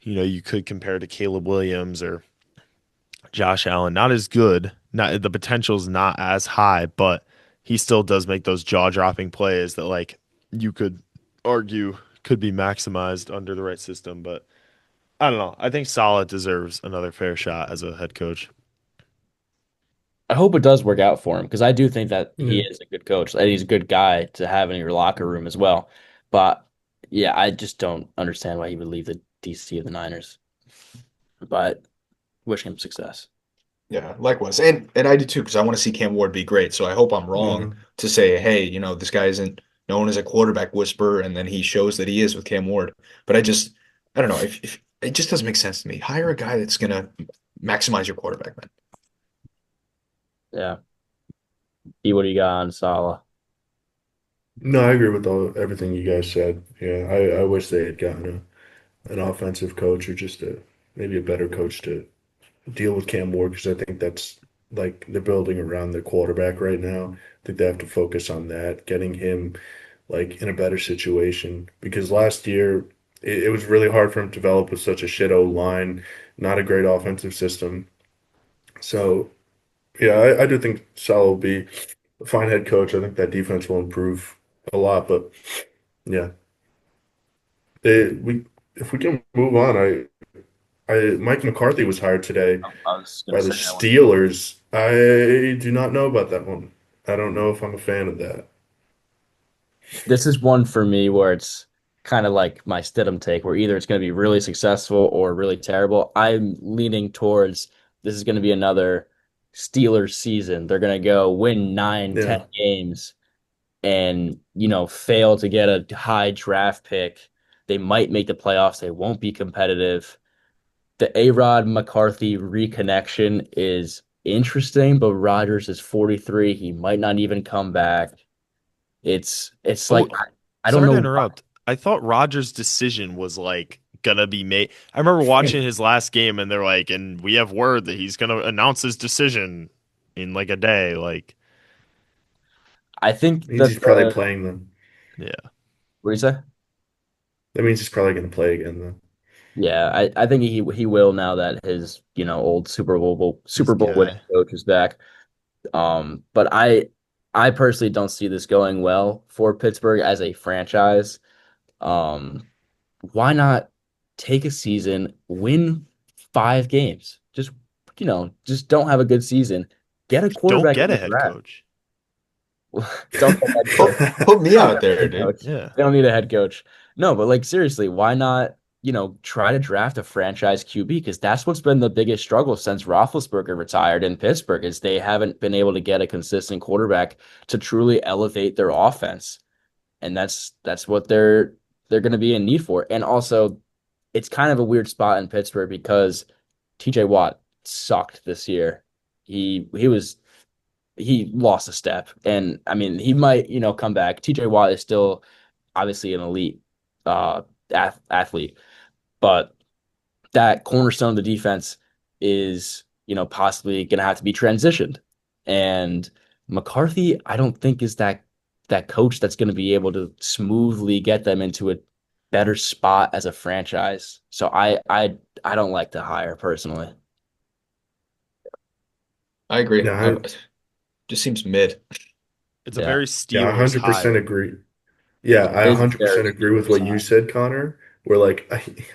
you could compare to Caleb Williams or Josh Allen. Not as good. Not the potential's not as high, but he still does make those jaw-dropping plays that like you could argue could be maximized under the right system. But I don't know. I think Saleh deserves another fair shot as a head coach. I hope it does work out for him because I do think that he Yeah. is a good coach and he's a good guy to have in your locker room as well. But yeah, I just don't understand why he would leave the DC of the Niners. But wish him success. Yeah, likewise. And I do too, because I want to see Cam Ward be great. So I hope I'm wrong Mhm. to say, hey, this guy isn't known as a quarterback whisperer, and then he shows that he is with Cam Ward. But I don't know, if it just doesn't make sense to me. Hire a guy that's gonna maximize your quarterback, man. Yeah. E, what do you got on Salah? No, I agree with everything you guys said. Yeah, I wish they had gotten an offensive coach or just maybe a better coach to deal with Cam Ward because I think that's like they're building around their quarterback right now. I think they have to focus on that, getting him like in a better situation because last year it was really hard for him to develop with such a shit O line, not a great offensive system. So yeah, I do think Sal will be a fine head coach. I think that defense will improve a lot, but yeah, we if we can move on, Mike McCarthy was hired today I was gonna by the say that one. Steelers. I do not know about that one. I don't know if I'm a fan of that. This is one for me where it's kind of like my Stidham take, where either it's going to be really successful or really terrible. I'm leaning towards this is going to be another Steelers season. They're going to go win 9, 10 Yeah. games and, fail to get a high draft pick. They might make the playoffs. They won't be competitive. The A-Rod McCarthy reconnection is interesting, but Rodgers is 43. He might not even come back. It's like Oh, I don't sorry to know. interrupt. I thought Rogers' decision was like gonna be made. I remember watching his last game and they're like, and we have word that he's gonna announce his decision in like a day. Like, I think Means that he's probably playing them. yeah, what do you say? That means he's probably going to play again though. Yeah, I think he will now that his old this Super Bowl winning guy. coach is back. But I personally don't see this going well for Pittsburgh as a franchise. Um, why not take a season, win 5 games? Just don't have a good season. Get a Don't quarterback in get a the head draft. coach. Don't get that Put me Don't out get a there, head dude. coach. Yeah. They don't need a head coach. No, but like seriously, why not? try to draft a franchise QB because that's what's been the biggest struggle since Roethlisberger retired in Pittsburgh is they haven't been able to get a consistent quarterback to truly elevate their offense. And that's what they're going to be in need for. And also, it's kind of a weird spot in Pittsburgh because TJ Watt sucked this year. He lost a step. And I mean, he might, come back. TJ Watt is still obviously an elite uh athlete, but that cornerstone of the defense is, possibly going to have to be transitioned. And McCarthy, I don't think is that coach that's going to be able to smoothly get them into a better spot as a franchise. So I don't like the hire personally. I agree. Yeah, Just seems mid. It's a Yeah, very yeah, Steelers 100% hire. agree. Yeah, I it is a very 100% agree with Steelers what you hire. said, Connor. Where like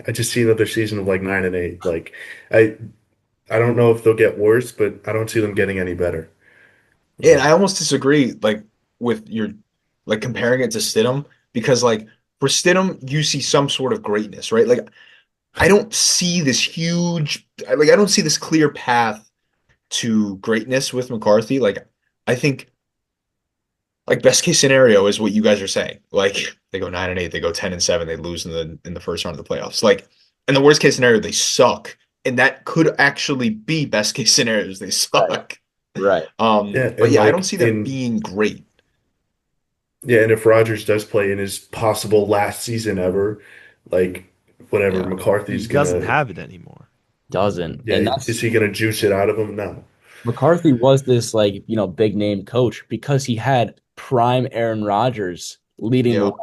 I just see another season of like 9-8. Like I I don't know if they'll get worse, but I don't see them getting any better. You And know? I almost disagree, like with your like comparing it to Stidham, because like for Stidham, you see some sort of greatness, right? Like I don't see this I don't see this clear path to greatness with McCarthy. Like I think like best case scenario is what you guys are saying. Like they go 9-8, they go 10-7, they lose in the first round of the playoffs. Like in the worst case scenario, they suck. And that could actually be best case scenarios. They Right, suck. right. Yeah, But and yeah, I don't like see them in being great. yeah, and if Rodgers does play in his possible last season ever, like whatever, Yeah. He McCarthy's doesn't gonna have it anymore. Doesn't. yeah, And is that's he gonna juice it out of him? No. McCarthy was this like, big name coach because he had prime Aaron Rodgers leading the way.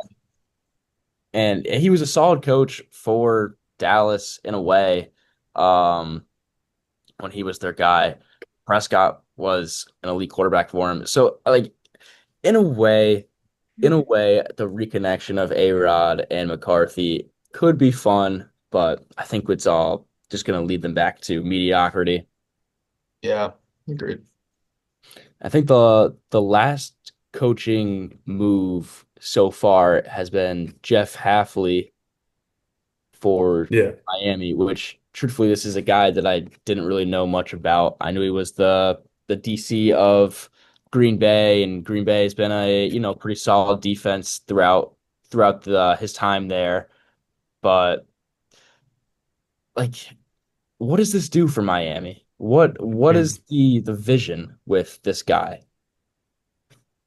Yeah. And he was a solid coach for Dallas in a way. Um, when he was their guy. Prescott was an elite quarterback for him. So like in a way, the reconnection of A-Rod and McCarthy could be fun, but I think it's all just going to lead them back to mediocrity. Yeah. Agreed. I think the last coaching move so far has been Jeff Hafley for Yeah. Miami, which truthfully, this is a guy that I didn't really know much about. I knew he was the DC of Green Bay, and Green Bay has been a pretty solid defense throughout his time there. But like, what does this do for Miami? What Mm. is the vision with this guy?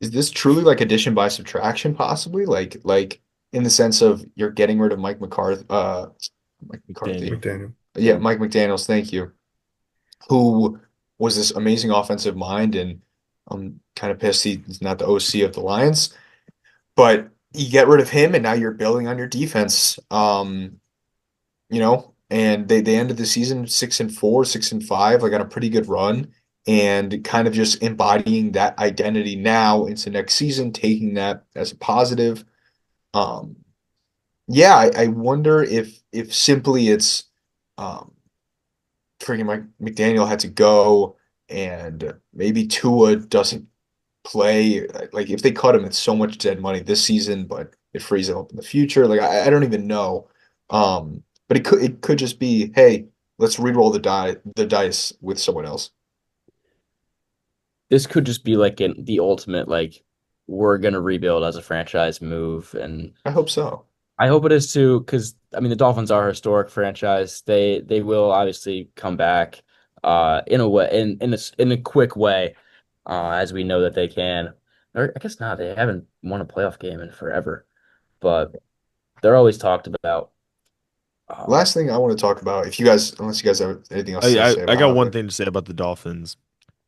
Is this truly like addition by subtraction, possibly? Like in the sense of you're getting rid of Mike McCarthy. Daniel. McDaniel. Yeah, Mike McDaniels, thank you. Who was this amazing offensive mind, and I'm kind of pissed he's not the OC of the Lions. But you get rid of him, and now you're building on your defense. And they ended the season 6-4, 6-5, like on a pretty good run, and kind of just embodying that identity now into next season, taking that as a positive. Um, yeah, I wonder if simply it's um freaking Mike McDaniel had to go, and maybe Tua doesn't play. Like if they cut him, it's so much dead money this season, but it frees him up in the future. Like I don't even know. But it could just be, hey, let's re-roll the dice with someone else. This could just be like the ultimate like we're gonna rebuild as a franchise move, and I hope so. I hope it is too, because I mean the Dolphins are a historic franchise. They will obviously come back in a way in a quick way, as we know that they can. Or I guess not, they haven't won a playoff game in forever, but they're always talked about. Um, Last thing I want to talk about, if you guys, unless you guys have anything else to I, I, say I got about one it, thing to say about the Dolphins.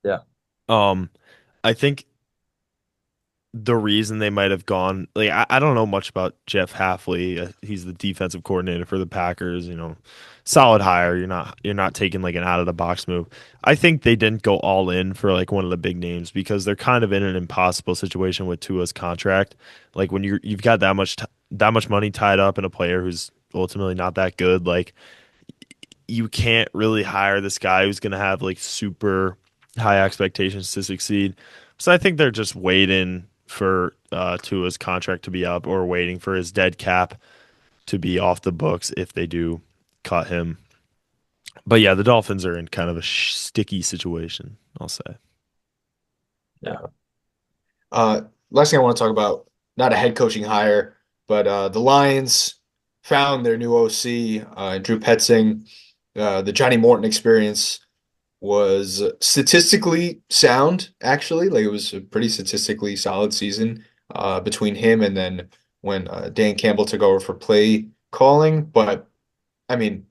yeah, Um, I think the reason they might have gone like I don't know much about Jeff Hafley. He's the defensive coordinator for the Packers. Solid hire. You're not taking like an out of the box move. I think they didn't go all in for like one of the big names because they're kind of in an impossible situation with Tua's contract. Like when you've got that much money tied up in a player who's ultimately not that good. Like you can't really hire this guy who's going to have like super high expectations to succeed. So I think they're just waiting for Tua's contract to be up or waiting for his dead cap to be off the books if they do cut him. But yeah, the Dolphins are in kind of a sticky situation, I'll say. Yeah. Last thing I want to talk about, not a head coaching hire, but the Lions found their new OC, Drew Petzing. The Johnny Morton experience was statistically sound, actually. Like it was a pretty statistically solid season between him and then when Dan Campbell took over for play calling. But I mean,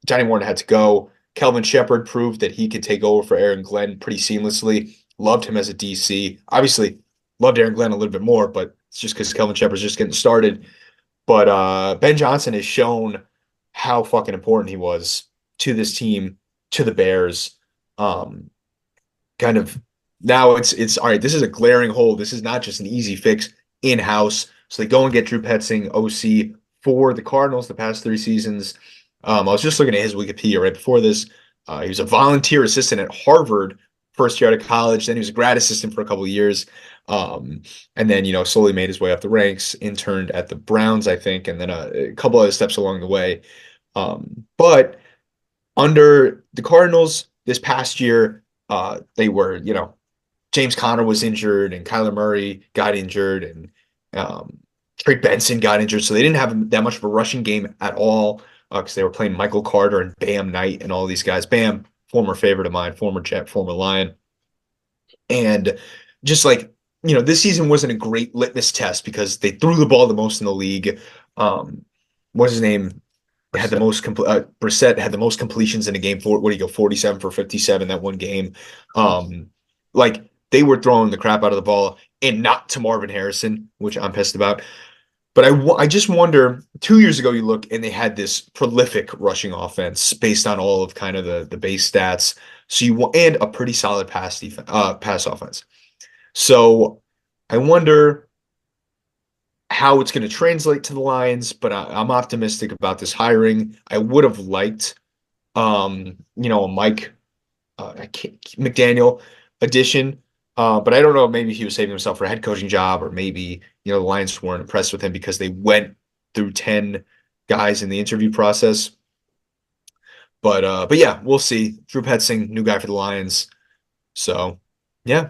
Johnny Morton had to go. Kelvin Shepard proved that he could take over for Aaron Glenn pretty seamlessly. Loved him as a DC. Obviously, loved Aaron Glenn a little bit more, but it's just because Kelvin Shepard's just getting started. But Ben Johnson has shown how fucking important he was to this team, to the Bears. Um, kind of now it's all right. This is a glaring hole. This is not just an easy fix in house. So they go and get Drew Petzing, OC for the Cardinals the past 3 seasons. I was just looking at his Wikipedia right before this. He was a volunteer assistant at Harvard first year out of college. Then he was a grad assistant for a couple of years. And then, slowly made his way up the ranks, interned at the Browns, I think, and then a couple other steps along the way. But under the Cardinals this past year, they were, James Conner was injured and Kyler Murray got injured and Trey Benson got injured. So they didn't have that much of a rushing game at all because they were playing Michael Carter and Bam Knight and all these guys. Bam, former favorite of mine, former Jet, former Lion. And just like, this season wasn't a great litmus test because they threw the ball the most in the league. What's his name? Had the most Brissett had the most completions in a game for what do you go 47 for 57 that one game. Like they were throwing the crap out of the ball and not to Marvin Harrison, which I'm pissed about. But I just wonder, 2 years ago you look and they had this prolific rushing offense based on all of kind of the base stats. So and a pretty solid pass offense. So I wonder how it's going to translate to the Lions, but I'm optimistic about this hiring. I would have liked, a Mike McDaniel addition, but I don't know. Maybe he was saving himself for a head coaching job, or maybe the Lions weren't impressed with him because they went through 10 guys in the interview process. But yeah, we'll see. Drew Petzing, new guy for the Lions. So yeah.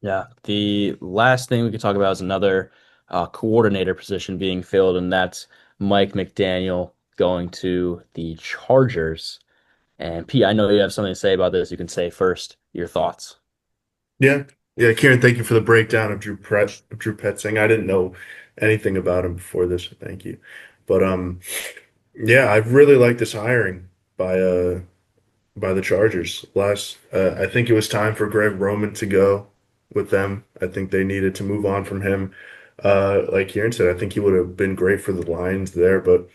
Yeah. The last thing we could talk about is another coordinator position being filled, and that's Mike McDaniel going to the Chargers. And Pete, I know you have something to say about this. You can say first your thoughts. Yeah. Yeah, Kieran, thank you for the breakdown of Drew Petzing. I didn't know anything about him before this, so thank you. But yeah, I really like this hiring by the Chargers. I think it was time for Greg Roman to go with them. I think they needed to move on from him. Like Kieran said, I think he would have been great for the Lions there, but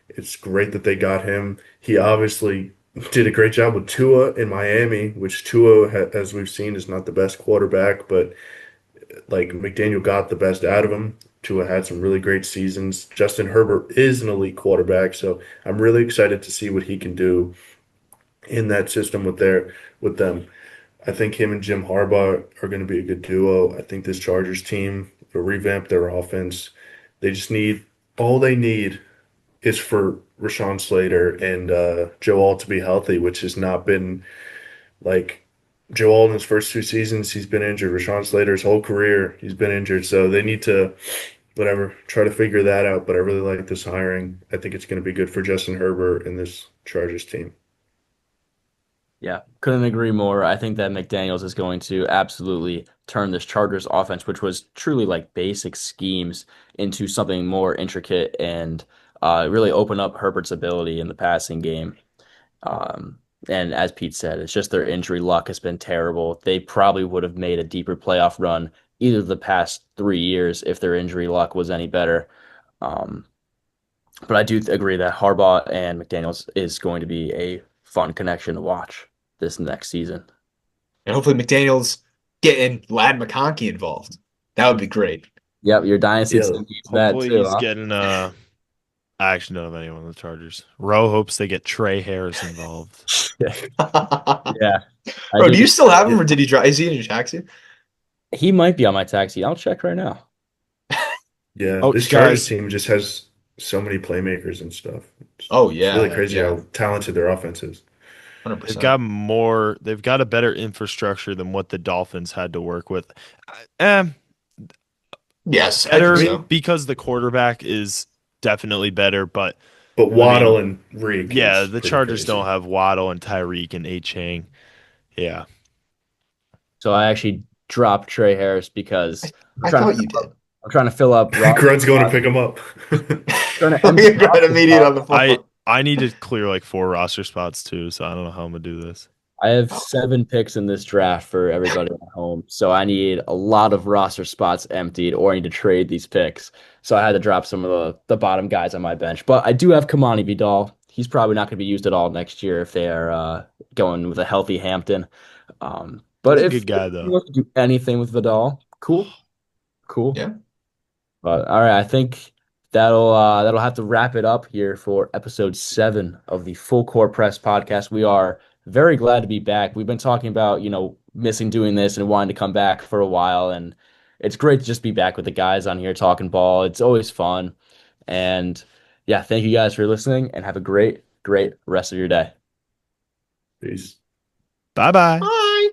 it's great that they got him. He obviously did a great job with Tua in Miami, which Tua, as we've seen, is not the best quarterback, but like McDaniel got the best out of him. Tua had some really great seasons. Justin Herbert is an elite quarterback, so I'm really excited to see what he can do in that system with them. I think him and Jim Harbaugh are going to be a good duo. I think this Chargers team will revamp their offense. They just need all they need is for Rashawn Slater and Joe Alt to be healthy, which has not been like Joe Alt in his first 2 seasons. He's been injured. Rashawn Slater's whole career, he's been injured. So they need to whatever try to figure that out. But I really like this hiring. I think it's going to be good for Justin Herbert and this Chargers team. Yeah, couldn't agree more. I think that McDaniels is going to absolutely turn this Chargers offense, which was truly like basic schemes, into something more intricate and really open up Herbert's ability in the passing game. And as Pete said, it's just their injury luck has been terrible. They probably would have made a deeper playoff run either the past 3 years if their injury luck was any better. Um, but I do agree that Harbaugh and McDaniels is going to be a fun connection to watch this next season. And hopefully McDaniel's getting Lad McConkey involved. That would be great. Yep, your dynasty Yeah, team needs that Hopefully too, he's huh? getting I actually don't have anyone on the Chargers. Rowe hopes they get Trey Harris involved. Yeah, I Bro, do. do you still have him or did he drive? Is he in your taxi? He might be on my taxi. I'll check right now. yeah. Oh, This Chargers guys, team just has so many playmakers and stuff. Oh It's really yeah, crazy yeah, how talented their offense is. $100. They've got a better infrastructure than what the Dolphins had to work with. Eh, Yes, I I think better mean, so. because the quarterback is definitely better, but but I mean, Waddle and Reek yeah, is the pretty Chargers don't crazy. have Waddle and Tyreek and A Chang. Yeah. So I actually dropped Trey Harris because I'm I trying to thought you did. I'm trying to fill up roster Grud's going to spots, pick him up. trying to empty We got roster immediate on spots. the I phone. I need to clear like 4 roster spots too, so I don't know how I'm gonna do this. I have 7 picks in this draft for everybody at home, so I need a lot of roster spots emptied, or I need to trade these picks. So I had to drop some of the bottom guys on my bench, but I do have Kamani Vidal. He's probably not going to be used at all next year if they are going with a healthy Hampton. But He's a if good guy you though. want to do anything with Vidal, cool, cool. Yeah. But all right, I think that'll have to wrap it up here for episode 7 of the Full Court Press podcast. We are very glad to be back. We've been talking about, missing doing this and wanting to come back for a while, and it's great to just be back with the guys on here talking ball. It's always fun. And yeah, thank you guys for listening and have a great, great rest of your day. Peace. Bye bye.